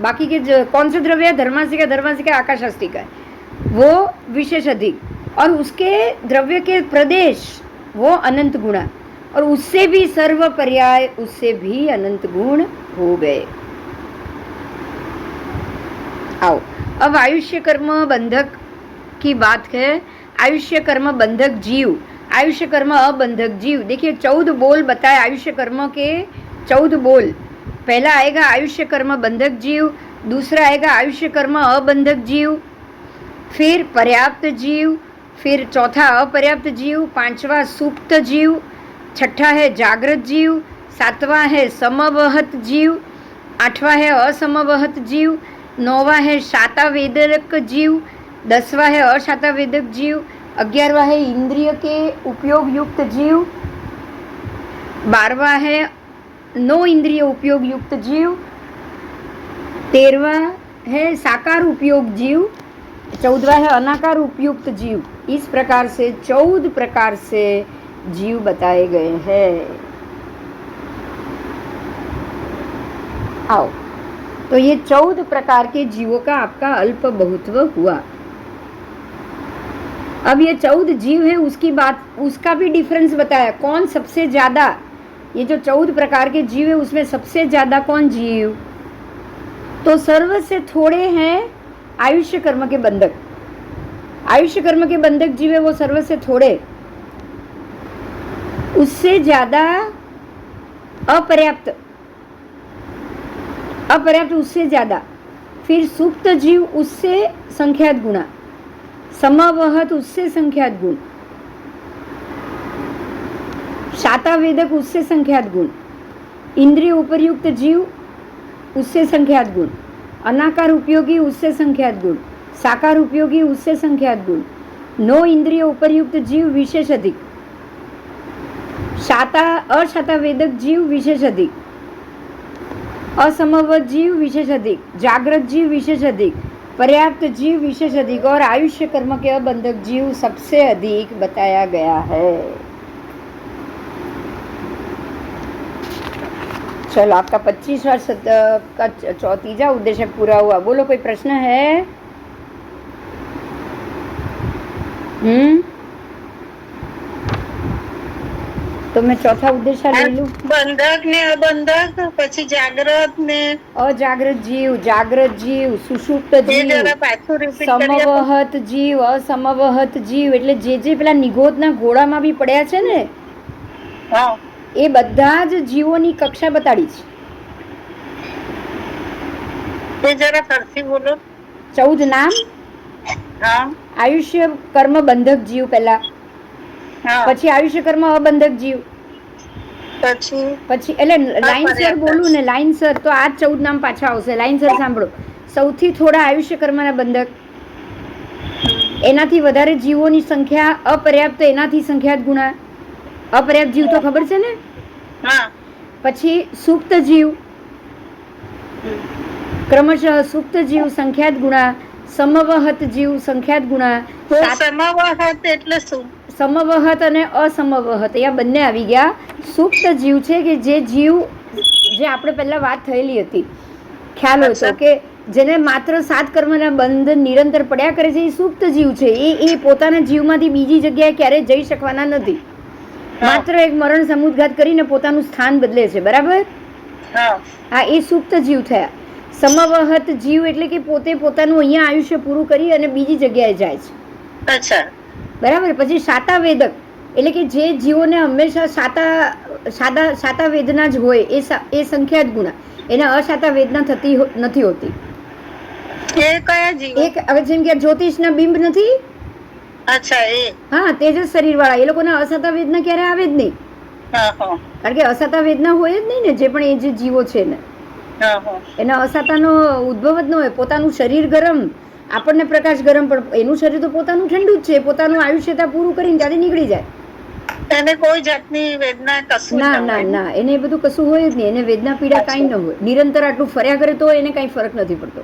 Speaker 1: बाकी के कौन से द्रव्य है, धर्मासिका, आकाशास्तिका, वो विशेष अधिक. और उसके द्रव्य के प्रदेश वो अनंत गुणा. और उससे भी सर्व पर्याय, उससे भी अनंत गुण हो गए. आओ, अब आयुष्य कर्म बंधक की बात है. आयुष्य कर्म बंधक जीव, आयुष्य कर्म अबंधक जीव. देखिए 14 बोल बताए आयुष्य कर्म के. 14 बोल. पहला आएगा आयुष्य कर्म बंधक जीव, दूसरा आएगा आयुष्य कर्म अबंधक जीव, फिर पर्याप्त जीव, फिर चौथा अपर्याप्त जीव, पांचवा सुप्त जीव, छठा है जागृत जीव, सातवां है समवहत जीव, आठवां है असमवहत जीव, नौवां है शातावेदक जीव, 10वां है अशातावेदक जीव, 11वां है इंद्रिय के उपयोग युक्त जीव, 12वां है नो इंद्रिय उपयोग युक्त जीव, 13वां है साकार उपयोग जीव, 14वां है अनाकार उपयुक्त जीव. इस प्रकार से 14 प्रकार से जीव बताए गए हैं. आओ, तो ये 14 प्रकार के जीवों का आपका अल्प बहुत्व हुआ. अब ये 14 जीव है, उसकी बात, उसका भी डिफरेंस बताया. कौन सबसे ज्यादा, ये जो 14 प्रकार के जीव है उसमें सबसे ज्यादा कौन जीव? तो सर्व से थोड़े हैं आयुष्य कर्म के बंधक. आयुष्य कर्म के बंधक जीव है वो सर्व से थोड़े. उससे ज्यादा अपर्याप्त, उससे ज्यादा. फिर सुप्त जीव, उससे संख्यात गुणा. समवहत, उससे संख्यात गुण. शातावेदक, उससे संख्यात गुण. इंद्रिय उपरयुक्त जीव, उससे संख्यात गुण. अनाकार उपयोगी, उससे संख्यात गुण. साकार उपयोगी, उससे संख्यात गुण. नो इंद्रिय उपरयुक्त जीव विशेष अधिक. अशातावेदक जीव विशेष अधिक. असमवत जीव विशेष अधिक. जागृत जीव विशेष अधिक. पर्याप्त जीव विशेष अधिक और आयुष्य कर्म के अबंधक जीव सबसे अधिक बताया गया है। चलो आपका 25वां शतक का तीजा उद्देश्य पूरा हुआ। बोलो कोई प्रश्न है? तो मैं चौथा उद्देश्य ले लूं।
Speaker 2: બંધક ને અબંધક, પછી જાગ્રત ને
Speaker 1: અજાગ્રત જીવ, જાગ્રત જીવ, સુષુપ્ત
Speaker 2: એ
Speaker 1: જીવ,
Speaker 2: જરા પાછું રિપીટ કરી આપો.
Speaker 1: સમવહત જીવ, અસમવહત જીવ, એટલે જે પેલા નિગોદના ઘોડામાં બી પડ્યા છે ને
Speaker 2: હા
Speaker 1: એ બધા જ જીવોની કક્ષા બતાડી છે।
Speaker 2: એ જરા ફરથી બોલો।
Speaker 1: 14 નામ।
Speaker 2: હા
Speaker 1: આયુષ્ય કર્મ બંધક જીવ પહેલા,
Speaker 2: હા
Speaker 1: પછી આયુષ્ય કર્મ અબંધક જીવ,
Speaker 2: પછી
Speaker 1: પછી એટલે લાઈનસર બોલું ને, લાઈનસર તો આ 14 નામ પાછા આવશે। લાઈનસર સાંભળો। સૌથી થોડા આયુષ્ય કર્મના બંધક, એનાથી વધારે જીવોની સંખ્યા અપર્યાપ્ત, એનાથી સંખ્યાત ગુણા। અપર્યાપ્ત જીવ તો ખબર છે ને?
Speaker 2: હા
Speaker 1: પછી સુપ્ત જીવ, ક્રમશઃ સુપ્ત જીવ સંખ્યાત ગુણા, સમવહત જીવ સંખ્યાત ગુણા,
Speaker 2: તો સમાવહત એટલે શું?
Speaker 1: સમવહત અને અસમવહત એ બંને આવી ગયા। સુપ્ત જીવ છે કે જે જીવ, જે આપણે પહેલા વાત થયેલી હતી, ખ્યાલ હોય તો, કે જેને માત્ર 7 કર્મના બંધ નિરંતર પડ્યા કરે છે, એ સુપ્ત જીવ છે। એ પોતાના જીવમાંથી બીજી જગ્યાએ ક્યારેય જઈ શકવાના નથી, માત્ર એક મરણ સમુદ્ઘાત કરીને પોતાનું સ્થાન બદલે છે। બરાબર? હા, એ સુપ્ત જીવ થયા। સમવહત જીવ એટલે કે પોતે પોતાનું અહીંયા આયુષ્ય પૂરું કરી અને બીજી જગ્યાએ જાય છે।
Speaker 2: અચ્છા
Speaker 1: બરાબર। પછી સાતાવેદક એટલે કે જે જીવોને હંમેશા સાતા વેદના જ હોય, એ સંખ્યાત ગુણા, એને અસાતા વેદના થતી નથી હોતી।
Speaker 2: એ કયા જીવ?
Speaker 1: એક હવે જેમ કે જ્યોતિષના બિંબ નથી,
Speaker 2: અચ્છા એ
Speaker 1: હા, તેજસ શરીર વાળા, એ લોકોને અસાતા વેદના ક્યારે આવે જ નહીં, કારણ કે અસાતા વેદના હોય જ નહીં ને, જે પણ એ જે જીવો છે ને એના અસાતાનો ઉદ્ભવ જ ન હોય। પોતાનું શરીર ગરમ, આપણને પ્રકાશ ગરમ, પણ એનું શરીર તો પોતાનું ઠંડુ જ છે। પોતાનું આયુષ્યતા પૂરું કરીને ત્યાંથી નીકળી જાય,
Speaker 2: એને કોઈ જાતની વેદના કશું
Speaker 1: ના ના ના, એને એ બધું કશું હોય જ નહીં, એને વેદના પીડા કાંઈ ન હોય। નિરંતર આટલું ફર્યા કરે તો એને કાંઈ ફરક નથી પડતો।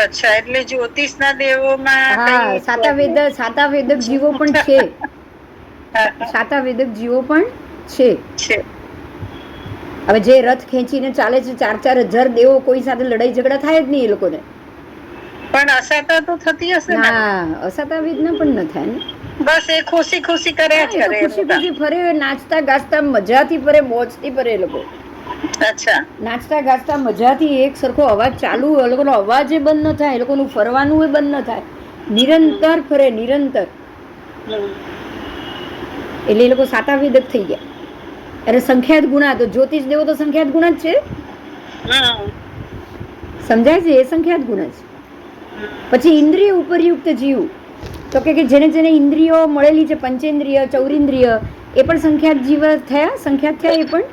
Speaker 2: અચ્છા, એટલે જ્યોતિષના દેવોમાં
Speaker 1: હા, સાતાવેદક જીવો પણ છે, સાતાવેદક જીવો પણ છે। હવે જે રથ ખેંચીને ચાલે છે, 4,000 દેવો, કોઈ સાથે લડાઈ ઝઘડા થાય જ નહીં એ લોકોને,
Speaker 2: પણ અસાતા તો થતી હશે ને?
Speaker 1: ના, અસાતા વેદના પણ ન થાય ને,
Speaker 2: બસ એ ખુશી ખુશી કર્યા જ કરે,
Speaker 1: ખુશી ખુશી ફરે, નાચતા ગાજતા મજાથી ફરે, મોજથી ફરે એ લોકો।
Speaker 2: અચ્છા,
Speaker 1: નાચતા ગાજતા મજાથી, એક સરખો અવાજ ચાલુ, એ લોકોનો અવાજ એ બંધ ન થાય, એ લોકોનું ફરવાનું એ બંધ ન થાય, નિરંતર ફરે, નિરંતર। એટલે એ લોકો સાતાવેદક થઈ ગયા। અરે સંખ્યાત ગુણા, તો જ્યોતિષ દેવો તો સંખ્યાત ગુણા જ છે, સમજાય છે? એ સંખ્યાત ગુણા છે। પછી ઇન્દ્રિય ઉપરયુક્ત જીવ, તો કે જેને જેને ઇન્દ્રિયો મળેલી છે, પંચેન્દ્રિય, ચૌરિન્દ્રિય, એ પણ સંખ્યાત જીવ થયા, સંખ્યાત થયા એ પણ।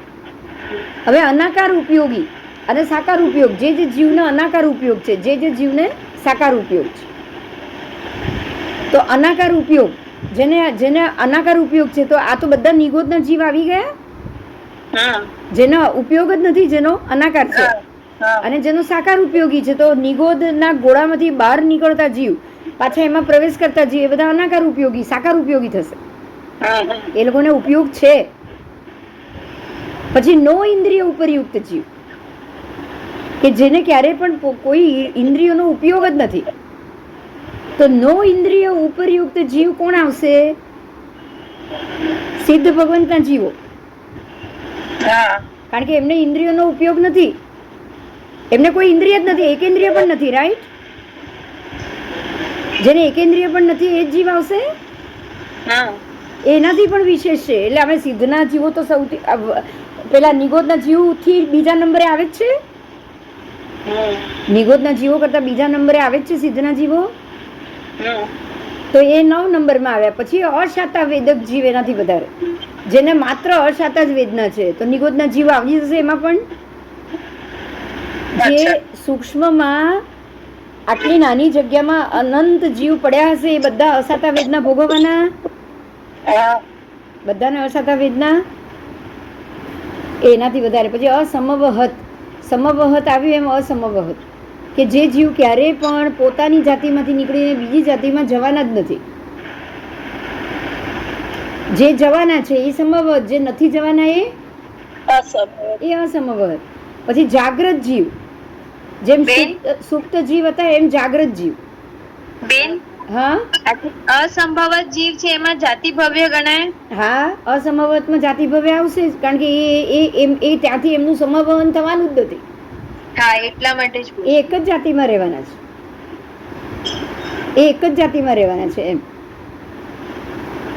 Speaker 1: હવે અનાકાર ઉપયોગી અને સાકાર ઉપયોગ, જે જીવને અનાકાર ઉપયોગ છે, જે જીવને સાકાર ઉપયોગ છે, તો અનાકાર ઉપયોગ, જેને અનાકાર ઉપયોગ છે, તો આ તો બધા નિગોદના જીવ આવી ગયા, જેનો ઉપયોગ જ નથી, જેનો અનાકાર છે, અને જેનો સાકાર ઉપયોગી છે, તો નિગોદના ગોળામાંથી બહાર નીકળતા જીવ, પાછા એમાં પ્રવેશ કરતા જીવ, એ બધા અનાકાર ઉપયોગી, સાકાર ઉપયોગી થશે, એ લોકોને ઉપયોગ છે। પછી નો ઇન્દ્રિય ઉપરયુક્ત જીવ, કે જેને ક્યારે પણ કોઈ ઇન્દ્રિયોનો ઉપયોગ જ નથી, તો નો ઇન્દ્રિય ઉપરયુક્ત જીવ કોણ આવશે? સિદ્ધ ભગવંતના જીવો, કારણ કે એમને ઇન્દ્રિયોનો ઉપયોગ નથી, એમને કોઈ ઇન્દ્રિય જ નથી, એકેન્દ્રિય પણ નથી, રાઈટ? જેને એકેન્દ્રિય પણ નથી એ જ જીવ આવશે, એનાથી પણ વિશેષ છે। એટલે અમે સિદ્ધના જીવો તો સૌથી પેલા નિગોદના જીવથી બીજા નંબરે આવે જ છે, નિગોદના જીવો કરતા બીજા નંબરે આવે જ છે સિદ્ધના જીવો, તો એ 9 નંબરમાં આવ્યા। પછી અશાતા વેદક જીવ, એનાથી વધારે, જેને માત્ર અશાતા જ વેદના છે, તો નિગોદના જીવ આવી જશે એમાં પણ। જે સૂક્ષ્મમાં આટલી નાની જગ્યામાં અનંત જીવ પડ્યા હશે, એ બધા અસાતા વેદના ભોગવવાના, બધાને અસાતા વેદના, એનાથી વધારે। પછી અસમવહત, સમવહત આવ્યું એમ અસમવહત, કે જે જીવ ક્યારેય પણ પોતાની જાતિમાંથી નીકળીને બીજી જાતિમાં જવાના જ નથી. જે જવાના છે એ સમવત, જે નથી જવાના એ અસમવત. પછી જાગ્રત જીવ, જેમ સુપ્ત જીવ હતા એમ જાગ્રત જીવ.
Speaker 3: બેન,
Speaker 1: હા,
Speaker 3: અસંભવત જીવ છે એમાં જાતિ ભવ્ય ગણાય?
Speaker 1: હા, અસમવતમાં જાતિ ભવ્ય આવશે જ, કારણ કે એ ત્યાંથી એમનું સમવન થવાનું જ નથી.
Speaker 3: હા, એટલા માટે જ
Speaker 1: એ એક જ જાતિમાં રહેવાના છે. એ એક જ જાતિમાં રહેવાના છે એમ.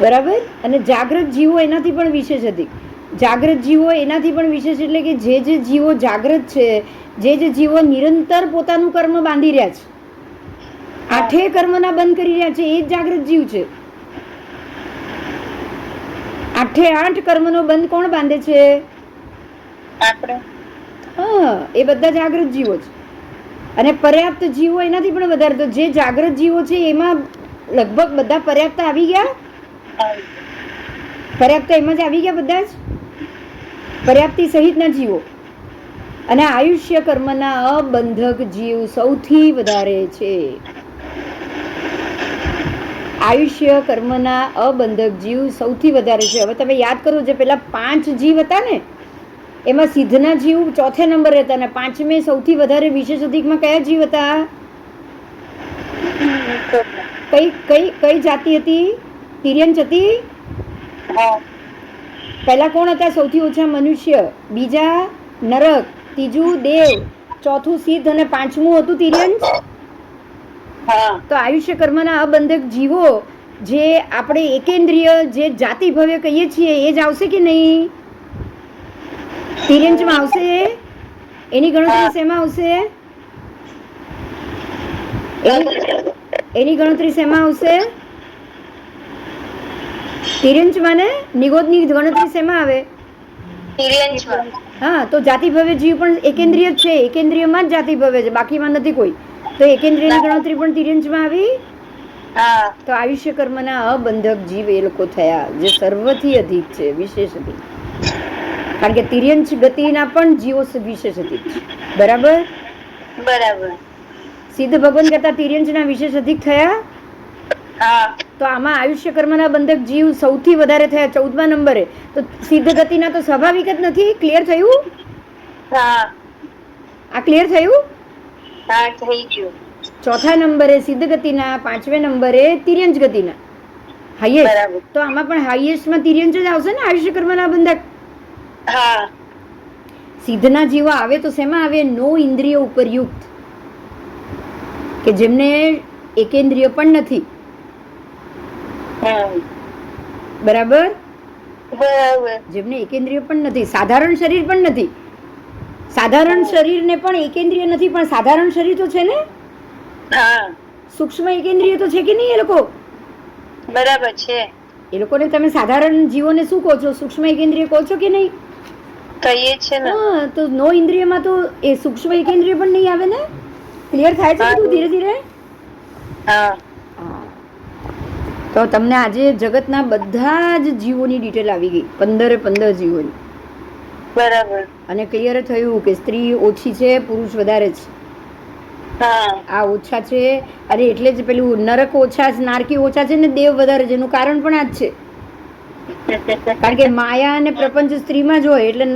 Speaker 1: બરાબર. અને જાગ્રત જીવો એનાથી પણ વિશેષ હતી. જાગ્રત જીવો એનાથી પણ વિશેષ એટલે કે જે જીવો જાગ્રત છે, જે જીવો નિરંતર પોતાનું કર્મ બાંધી રહ્યા છે, 8 કર્મના બંધ કરી રહ્યા છે, એ જ જાગ્રત જીવ છે. 8 કર્મનો બંધ કોણ બાંધે છે?
Speaker 2: આપણે.
Speaker 1: હા, એ બધા જાગ્રત જીવો છે. અને પર્યાપ્ત જીવો એનાથી પણ વધારે. તો જે જાગ્રત જીવો છે એમાં લગભગ બધા પર્યાપ્ત આવી ગયા. પર્યાપ્ત એમાં જ આવી ગયા બધા જ, પર્યાપ્તિ સહિતના જીવો. અને આયુષ્ય કર્મના અબંધક જીવ સૌથી વધારે છે. આયુષ્ય કર્મના અબંધક જીવ સૌથી વધારે છે. હવે તમે યાદ કરો, જે પેલા 5 જીવ હતા ને, એમાં સિદ્ધના જીવ 4થે નંબરે હતા, અને 5મે સૌથી વધારે વિશેષ અધિકમાં કયા જીવ હતા? કઈ જાતિ હતી? તિર્યંચ હતી. પહેલા કોણ હતા? સૌથી ઓછા મનુષ્ય, બીજા નરક, ત્રીજું દેવ, ચોથું સિદ્ધ અને 5મું હતું તિર્યંચ. તો આયુષ્ય કર્મના અબંધક જીવો, જે આપણે એકેન્દ્રિય, જે જાતિ ભવ્ય કહીએ છીએ, એ જ આવશે કે નહીં? તિર્યંચમાં આવશે. એની ગણતરી શેમાં આવશે? એની ગણતરી શેમાં આવશે? તિર્યંચમાં ને નિગોદની ગણતરી શેમાં આવે? હા, તો જાતિ ભવ્ય જીવ પણ એકેન્દ્રિય જ છે. એકેન્દ્રિયમાં જ જાતિ ભવ્ય છે, બાકીમાં નથી કોઈ. તો એકેન્દ્રિયની ગણતરી પણ તિર્યંચમાં આવી. તો આયુષ્ય કર્મના અબંધક જીવ એ લોકો થયા, જે સર્વથી અધિક છે, વિશેષ અધિક. કારણ કે તિર્યંચ ગતિના પણ જીવો વિશેષ અધિક છે. બરાબર. સિદ્ધ ભગવાન કરતા તિર્યંચના વિશેષ અધિક થયા. તો આમાં આયુષ્ય કર્મના બંધક જીવ સૌથી વધારે થયા 14મા નંબરે. તો સિદ્ધ ગતિના તો સ્વાભાવિક જ નથી. ક્લિયર થયું? આ ક્લિયર થયું?
Speaker 3: થઈ ગયું.
Speaker 1: 4થા નંબરે સિદ્ધ ગતિના, 5મે નંબરે તિર્યંચ ગતિના હાઈએસ્ટ. તો આમાં પણ હાઈએસ્ટમાં તિર્યંચ જ આવશે ને, આયુષ્ય કર્મના બંધક. સિદ્ધના જીવો આવે તો શેમાં આવે? નો ઇન્દ્રિય ઉપરયુક્ત, કે જેમને એકેન્દ્રિય પણ નથી. બરાબર. જેમને એકેન્દ્રિય પણ નથી, સાધારણ શરીર પણ નથી. સાધારણ શરીરને પણ એકેન્દ્રિય નથી, પણ સાધારણ શરીર તો છે ને. સૂક્ષ્મ એકેન્દ્રિય તો છે કે નહીં? એ લોકો
Speaker 3: બરાબર છે.
Speaker 1: એ લોકોને તમે સાધારણ જીવોને શું કહો છો? સૂક્ષ્મ એકેન્દ્રિય કહો છો કે નહીં?
Speaker 3: કહીએ છે ને.
Speaker 1: હા, તો નો ઇન્દ્રિયમાં તો એ સૂક્ષ્મ એકેન્દ્રિય પણ નહીં આવે ને. ક્લિયર થાય છે બધું ધીરે ધીરે? તો તમને આજે જગતના બધા જ જીવોની ડિટેલ આવી ગઈ, 15 જીવોની.
Speaker 3: બરાબર.
Speaker 1: અને ક્લિયર થયું કે સ્ત્રી ઓછી છે, પુરુષ વધારે છે. આ ઓછા છે, અને એટલે જ પેલું નરક ઓછા, નારકી ઓછા છે ને દેવ વધારે છે. એનું કારણ પણ આ જ છે. કારણ કે માયા અને પ્રપંચ સ્ત્રીમાં જ હોય, એટલે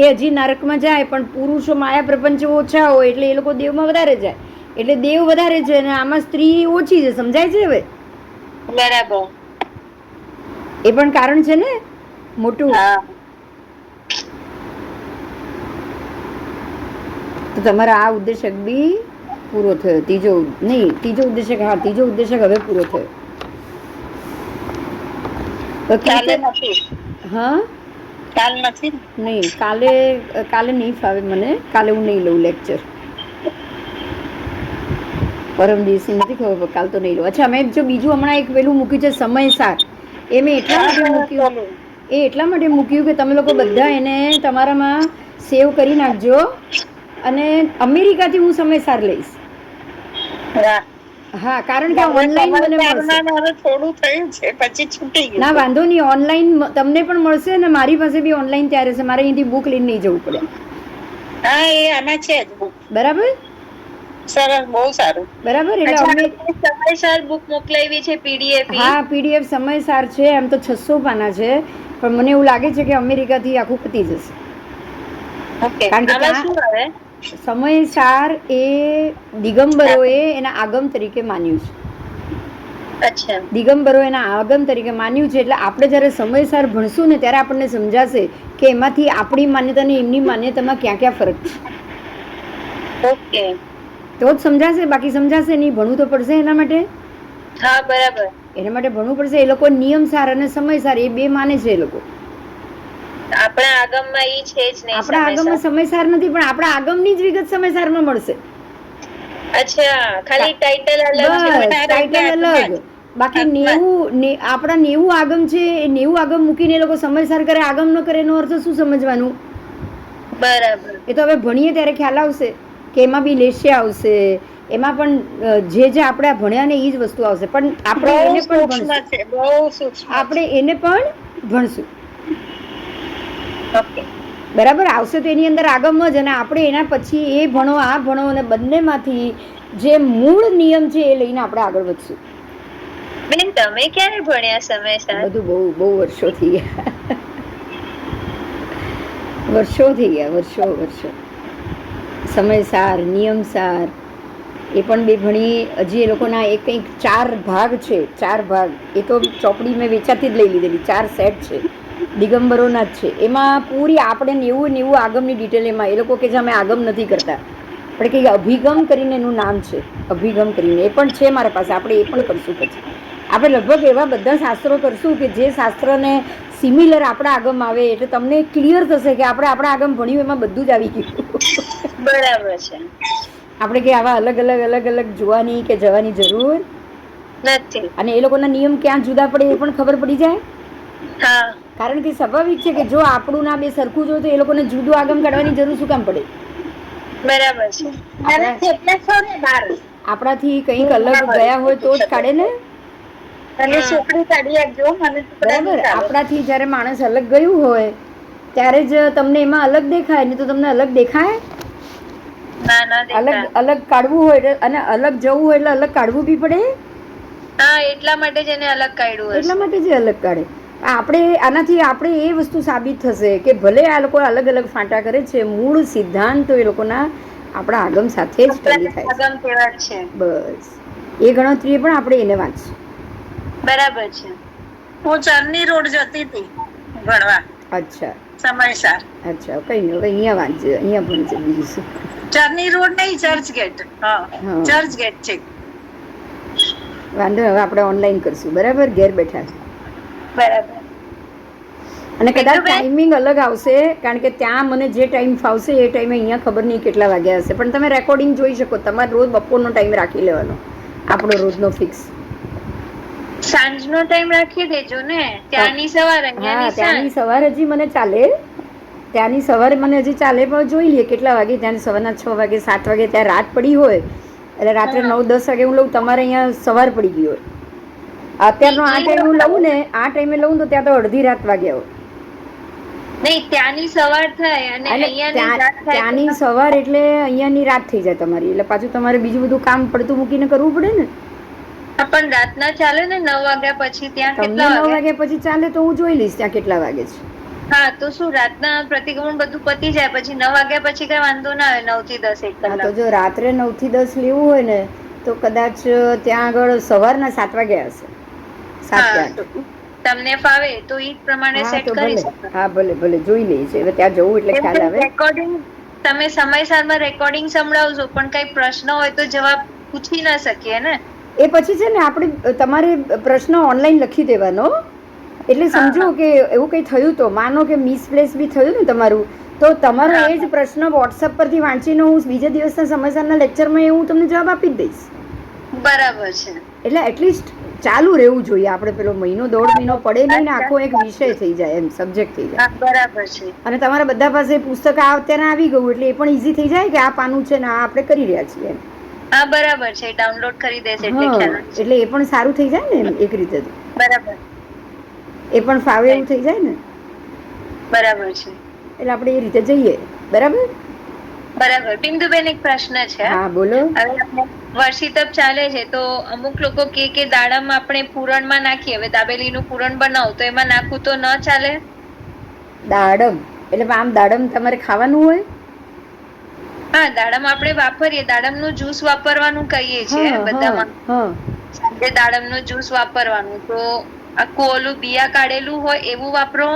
Speaker 1: એ હજી નરકમાં જાય, પણ પુરુષો માયા પ્રપંચ ઓછા હોય, એટલે એ લોકો દેવમાં વધારે જાય. એટલે દેવ વધારે છે અને આમાં સ્ત્રી ઓછી છે. સમજાય છે હવે?
Speaker 3: બરાબર.
Speaker 1: એ પણ કારણ છે ને મોટું. તો તમારા આ ઉદ્દેશક બી પૂરો થયો. ત્રીજો ઉદ્દેશક. હા, ત્રીજો ઉદ્દેશક હવે પૂરો થયો. હા, નહીં, કાલે નહીં ફાવે મને. કાલે હું નહીં લઉં લેક્ચર. પરમ દિવસે નથી ખબર, કાલ તો નહીં લઉં. અચ્છા, મેં જો બીજું હમણાં એક પેલું મૂક્યું છે, સમયસાર. એ મેં એટલા માટે મૂક્યું કે તમે લોકો બધા એને તમારામાં સેવ કરી નાખજો. અને અમેરિકાથી હું સમયસાર લઈશ. હા, કારણ કે ઓનલાઈન મને મળશે.
Speaker 2: થોડું થયું છે, પછી છૂટી ગયું.
Speaker 1: ના, વાંધો નહીં. ઓનલાઈન તમને પણ મળશે અને મારી પાસે બી ઓનલાઈન ત્યારે છે. મારે અહીંથી બુક લઈને નહીં જવું પડે.
Speaker 2: હા, એ આમાં છે જ બુક.
Speaker 1: બરાબર.
Speaker 2: સરસ, બહુ સારું.
Speaker 1: બરાબર. એટલે
Speaker 3: અચ્છા,
Speaker 1: અમે
Speaker 3: આપણે સમયસર બુક મોકલાવી છે પીડીએફ.
Speaker 1: હા, પીડીએફ સમયસાર છે. એમ તો 600 પાના છે, પણ મને એવું લાગે છે કે અમેરિકાથી આખું પતી જશે.
Speaker 3: ઓકે,
Speaker 1: કારણ કે
Speaker 3: આમાં
Speaker 1: ત્યાં
Speaker 3: શું આવે?
Speaker 1: સમયસાર એ દિગંબરોએ એના આગમ તરીકે માન્યું છે.
Speaker 3: અચ્છા,
Speaker 1: દિગંબરો એના આગમ તરીકે માન્યું છે. એટલે આપણે જ્યારે સમયસાર ભણશું ને ત્યારે આપણને સમજાશે કે એમાંથી આપણી માન્યતા અને એમની માન્યતામાં ક્યાં ક્યાં ફરક છે.
Speaker 3: ઓકે,
Speaker 1: તો જ સમજાશે, બાકી સમજાશે નહીં. ભણવું તો પડશે એના માટે.
Speaker 3: હા બરાબર.
Speaker 1: એના માટે ભણવું પડશે. એ લોકો નિયમસાર અને સમયસાર એ બે માને છે. એ લોકો
Speaker 3: આપણા આગમમાં ઈ છે જ નહીં.
Speaker 1: આપણા આગમમાં સમયસાર નથી, પણ આપણા આગમની જ વિગત સમયસારમાં મળશે.
Speaker 3: અચ્છા, ખાલી ટાઇટલ અલગ છે.
Speaker 1: બસ ટાઇટલ અલગ. બાકી 90 આપણા 90 આગમ છે. એ 90 આગમ મૂકીને એ લોકો સમયસાર કરે, આગમ ન કરે એનો અર્થ શું સમજવાનું?
Speaker 3: બરાબર.
Speaker 1: એ તો હવે ભણીએ ત્યારે ખ્યાલ આવશે કે એમાં બી લેશિયા આવશે. એમાં પણ જે આપણે ભણ્યા ને એ જ વસ્તુ આવશે. પણ આપણે એને પણ ભણશું. આપણે એને પણ ભણશું.
Speaker 3: ઓકે,
Speaker 1: બરાબર. આવશે તો એની અંદર આગમ જ, અને આપણે એના પછી એ ભણો આ ભણો, અને બંનેમાંથી જે મૂળ નિયમ છે એ લઈને આપણે આગળ વધશું.
Speaker 3: બેન, તમે ક્યારે ભણ્યા સમયસર?
Speaker 1: બધું બહુ બહુ વર્ષો થઈ ગયા. વર્ષો થઈ ગયા, વર્ષો. સમયસાર, નિયમસાર એ પણ બે ભણી. હજી એ લોકોના એક કંઈક 4 ભાગ છે. 4 ભાગ એ તો ચોપડી મેં વેચાતી જ લઈ લીધેલી. 4 સેટ છે, દિગંબરોના જ છે. એમાં પૂરી આપણે 90 આગમની ડિટેલ એમાં. એ લોકો કે જે અમે આગમ નથી કરતા, આપણે કંઈક અભિગમ કરીને એનું નામ છે. અભિગમ કરીને એ પણ છે મારા પાસે. આપણે એ પણ કરશું. પછી આપણે લગભગ એવા બધા શાસ્ત્રો કરશું કે જે શાસ્ત્રને સિમિલર આપણા આગમ આવે. એટલે તમને ક્લિયર થશે કે આપણે આપણા આગમ ભણ્યું એમાં બધું જ આવી ગયું.
Speaker 3: બરાબર છે.
Speaker 1: આપણે કે આવા અલગ અલગ જોવાની કે જવાની જરૂર
Speaker 3: નથી.
Speaker 1: અને એ લોકોના નિયમ ક્યાં જુદા પડે એ પણ ખબર પડી જાય.
Speaker 3: હા,
Speaker 1: કારણ કે સ્વાભાવિક છે કે જો આપણું ના બે સરખું જ હોય તો એ લોકોને જુદું આગમ કાઢવાની જરૂર શું કામ પડે?
Speaker 3: બરાબર છે.
Speaker 1: આપણાથી કંઈક અલગ ગયા હોય તો જ કાઢે ને. બરાબર. આપણાથી જ્યારે માણસ અલગ ગયું હોય ત્યારે જ તમને એમાં અલગ દેખાય, નહીં તો તમને અલગ દેખાય? અલગ કાઢવું હોય અને અલગ જવું હોય એટલે અલગ કાઢવું બી પડે.
Speaker 3: હા, એટલા માટે જ એને અલગ કાઢ્યું.
Speaker 1: એટલા માટે જ અલગ કાઢે. આપણે આનાથી આપણે એ વસ્તુ સાબિત થશે કે ભલે આ લોકો અલગ અલગ ફાંટા કરે છે, મૂળ સિદ્ધાંતો એ લોકોના આપણા આગમ સાથે જ ટેલી થાય છે. બસ એ ગણતરીએ પણ આપણે એને વાંચશું.
Speaker 3: બરાબર છે.
Speaker 2: હું ચરની રોડ જતી હતી ભણવા.
Speaker 1: અચ્છા,
Speaker 2: સમયસર.
Speaker 1: અચ્છા, કઈ નહીં. હવે અહીંયા વાંચજે, અહીંયા ભણજે. બીજું શું?
Speaker 2: ચરની રોડ નહીં, ચર્ચ ગેટ. હા, ચર્ચ ગેટ છે.
Speaker 1: વાંધો. હવે આપણે ઓનલાઈન કરશું. બરાબર, ઘેર બેઠા.
Speaker 3: બરાબર.
Speaker 1: અને કદાચ ટાઈમિંગ અલગ આવશે, કારણ કે ત્યાં મને જે ટાઈમ ફાવશે એ ટાઈમે અહીંયા ખબર નહીં કેટલા વાગ્યા હશે. પણ તમે રેકોર્ડિંગ જોઈ શકો. તમારે રોજ બપોરનો ટાઈમ રાખી લેવાનો, આપણો રોજનો ફિક્સ.
Speaker 3: સાંજનો ટાઈમ રાખી દેજો ને. ત્યાંની સવાર,
Speaker 1: હા, ત્યાંની સવાર હજી મને ચાલે. ત્યાંની સવારે મને હજી ચાલે, પણ જોઈ લઈએ કેટલા વાગે. ત્યાંની સવારના 6 વાગે 7 વાગે ત્યાં રાત પડી હોય એટલે રાત્રે 9-10 વાગે હું લઉં. તમારે અહીંયા સવાર પડી ગઈ હોય. અત્યારનો આ ટાઈમ હું લઉં ને, આ ટાઈમે લઉં તો ત્યાં તો અડધી રાત વાગ્યા હોય.
Speaker 3: નહીં, ત્યાંની સવાર થાય અને
Speaker 1: ત્યાંની સવાર એટલે અહીંયાની રાત થઈ જાય તમારી. એટલે પાછું તમારે બીજું બધું કામ પડતું મૂકીને કરવું પડે ને.
Speaker 3: પણ રાતના ચાલે ને 9 વાગ્યા પછી? ત્યાં
Speaker 1: તમને 9 વાગ્યા પછી ચાલે તો હું જોઈ લઈશ ત્યાં કેટલા વાગે છે.
Speaker 3: હા, તો શું રાતના પ્રતિક્રમણ બધું પતી જાય પછી 9 વાગ્યા પછી કઈ વાંધો ના આવે. 9 થી 10 એક કલાક.
Speaker 1: તો જો રાત્રે 9 થી 10 લેવું હોય ને તો કદાચ ત્યાં આગળ સવારના 7 વાગ્યા હશે. 7 કે 8
Speaker 3: તમને ફાવે તો ઈ પ્રમાણે સેટ કરી શકો.
Speaker 1: હા, ભલે જોઈ લઈએ. હવે ત્યાં જવું એટલે ખ્યાલ આવે.
Speaker 3: રેકોર્ડિંગ તમે સમયસરમાં રેકોર્ડિંગ સંભળાવજો, પણ કઈ પ્રશ્ન હોય તો જવાબ પૂછી ના શકીએ ને. એ
Speaker 1: પછી છે ને આપણે તમારે પ્રશ્ન ઓનલાઈન લખી દેવાનો. એટલે સમજો કે એવું કંઈ થયું તો માનો કે મિસપ્લેસ બી થયું ને તમારું, તો તમારો એ જ પ્રશ્ન વોટ્સઅપ પરથી વાંચીને હું બીજા દિવસના સમયસરના લેક્ચરમાં હું તમને જવાબ આપી જ દઈશ.
Speaker 3: બરાબર છે.
Speaker 1: એટલે એટલીસ્ટ ચાલુ રહેવું જોઈએ. આપણે પેલો મહિનો 1.5 મહિનો પડે નહીં ને આખો એક વિષય થઈ જાય, એમ સબ્જેક્ટ થઈ જાય.
Speaker 3: બરાબર છે.
Speaker 1: અને તમારા બધા પાસે પુસ્તક અત્યારે આવી ગયું એટલે એ પણ ઈઝી થઈ જાય કે આ પાનું છે ને આ આપણે કરી રહ્યા છીએ.
Speaker 3: હા, બરાબર છે. ડાઉનલોડ કરી દેશે
Speaker 1: એટલે એ પણ સારું થઈ જાય ને એક રીતે.
Speaker 3: બરાબર.
Speaker 1: એ પણ ફાવે એવું થઈ જાય ને.
Speaker 3: બરાબર છે.
Speaker 1: એટલે આપણે એ રીતે જઈએ. બરાબર.
Speaker 3: બરાબર. બિંદુબેન એક પ્રશ્ન છે.
Speaker 1: હા બોલો.
Speaker 3: હવે આપણે વર્ષી તપ ચાલે છે તો અમુક લોકો કે દાડમ આપણે પૂરણમાં નાખીએ, હવે દાબેલીનું પૂરણ બનાવું તો એમાં નાખવું તો ન ચાલે?
Speaker 1: દાડમ એટલે આમ દાડમ તમારે ખાવાનું હોય?
Speaker 3: હા, દાડમ આપણે વાપરીએ, દાડમનું જ્યુસ વાપરવાનું કહીએ છીએ બધામાં. સાંજે દાડમનું જ્યુસ વાપરવાનું, તો આખું ઓલું બિયા કાઢેલું હોય એવું વાપરો?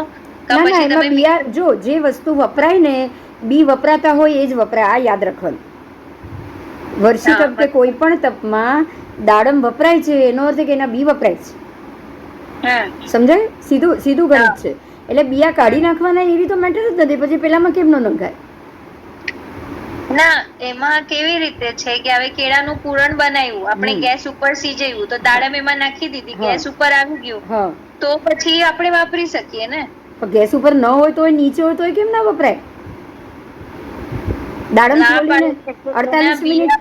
Speaker 1: ના ના, એમાં બિયા, જો જે વસ્તુ વપરાય ને, બી વપરાતા હોય એ જ વપરાય, આ યાદ રાખવાનું. વર્ષી તપ કે કોઈ પણ તપમાં દાડમ વપરાય છે એનો અર્થ કે એના બી વપરાય છે. સમજાય? સીધું સીધું ગણિત છે. એટલે બિયા કાઢી નાખવાના એવી તો મેટર જ નથી. પછી પેલામાં કેમ ન નખાય?
Speaker 3: ના, એમાં કેવી રીતે છે કે હવે કેળાનું પૂરણ બનાવ્યું, આપણે ગેસ ઉપર સીજાવ્યું, તો દાડમ એમાં નાખી દીધી, ગેસ ઉપર આવી ગયું, તો પછી આપણે વાપરી શકીએ ને?
Speaker 1: ગેસ ઉપર ન હોય તો નીચે હોય તો કેમ ના વપરાય? દાડમ છોલીને 48 મિનિટ.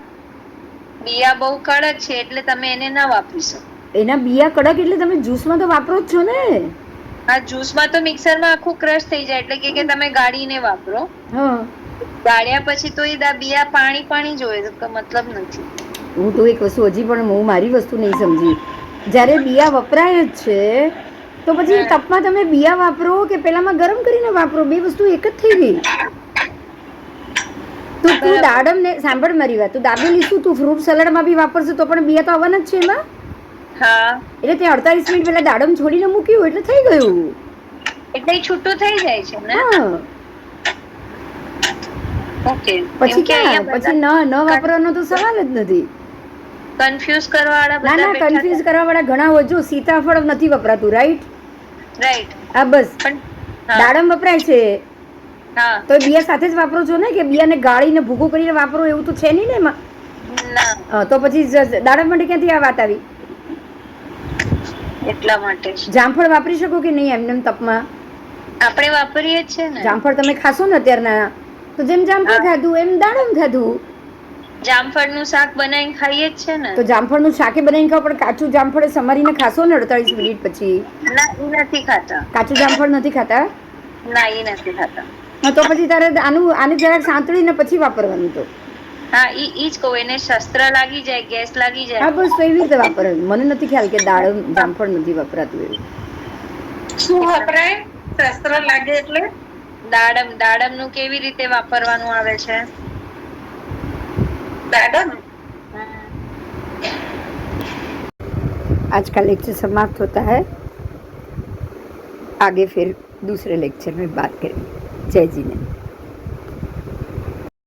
Speaker 3: બિયા બહુ કડક છે એટલે તમે એને ના વાપરી શકો.
Speaker 1: એના બિયા કડક એટલે તમે જ્યુસમાં તો વાપરો જ છો ને?
Speaker 3: હા, જ્યુસમાં તો મિક્સરમાં આખું ક્રશ થઈ જાય, એટલે કે તમે ગાળીને વાપરો. ગાળ્યા પછી તો એ બિયા પાણી પાણી જ હોય, તો મતલબ નથી.
Speaker 1: હું તો એક વસ્તુ હજી પણ હું મારી વસ્તુ નહીં સમજી. જ્યારે બિયા વપરાય જ છે તો પછી તપમાં તમે બિયા વાપરો કે પેલામાં ગરમ કરીને વાપરો, બે વસ્તુ એક જ થઈ ગઈ. તું દાડમ ને સાંભળ મારી વાત, તું દાબેલી શું તું ફ્રૂટ સલાડમાં બી વાપરશે તો પણ બિયા તો આવવાના જ છે એમાં. એટલે તે 48 મિનિટ પહેલા દાડમ છોડીને મૂક્યું એટલે થઈ ગયું,
Speaker 3: એટલે છૂટું થઈ જાય છે ને. ઓકે.
Speaker 1: પછી ક્યાં પછી ન વાપરવાનો તો સવાલ જ નથી.
Speaker 3: કન્ફ્યુઝ કરવા વાળા
Speaker 1: ના ના, કન્ફ્યુઝ કરવા વાળા ઘણા હોય. જો સીતાફળ નથી વપરાતું, રાઈટ?
Speaker 3: રાઈટ.
Speaker 1: હા બસ, દાડમ વપરાય છે તો બિયા સાથે જ વાપરો છો ને, કે બિયાને ગાળીને ભૂકો કરીને વાપરો એવું તો છે નહીં ને એમાં. તો પછી દાડમ માટે ક્યાંથી આ વાત આવી?
Speaker 3: એટલા માટે
Speaker 1: જામફળ વાપરી શકો કે નહીં એમને તપમાં?
Speaker 3: આપણે વાપરીએ જ છે ને.
Speaker 1: જામફળ તમે ખાશો ને અત્યારના, તો જેમ જામફળ ખાધું એમ દાડમ ખાધું.
Speaker 3: જામફળનું શાક બનાવીને ખાઈએ જ છે ને.
Speaker 1: તો જામફળનું શાકે બનાવીને ખાવ, પણ કાચું જામફળ સમારીને ખાશો ને 48 મિનિટ પછી?
Speaker 3: ના, એ નથી ખાતા.
Speaker 1: કાચું જામફળ નથી ખાતા?
Speaker 3: ના, એ નથી ખાતા.
Speaker 1: તો પછી તારે આને જરાક સાંતળીને પછી વાપરવાનું. તો
Speaker 3: હા, ઈ જ કહું, એને શસ્ત્ર લાગી જાય, ગેસ લાગી જાય.
Speaker 1: હા બસ, તો એવી રીતે વાપરવાનું. મને નથી ખ્યાલ કે દાડમ જામફળ નથી વપરાતું એવું.
Speaker 2: શું વપરાય? શસ્ત્ર લાગે એટલે
Speaker 3: દાડમ નું કેવી રીતે વાપરવાનું આવે છે?
Speaker 2: दाडम।
Speaker 1: आज का लेक्चर समाप्त होता है, आगे फिर दूसरे लेक्चर में बात करेंगे। जय जी ने।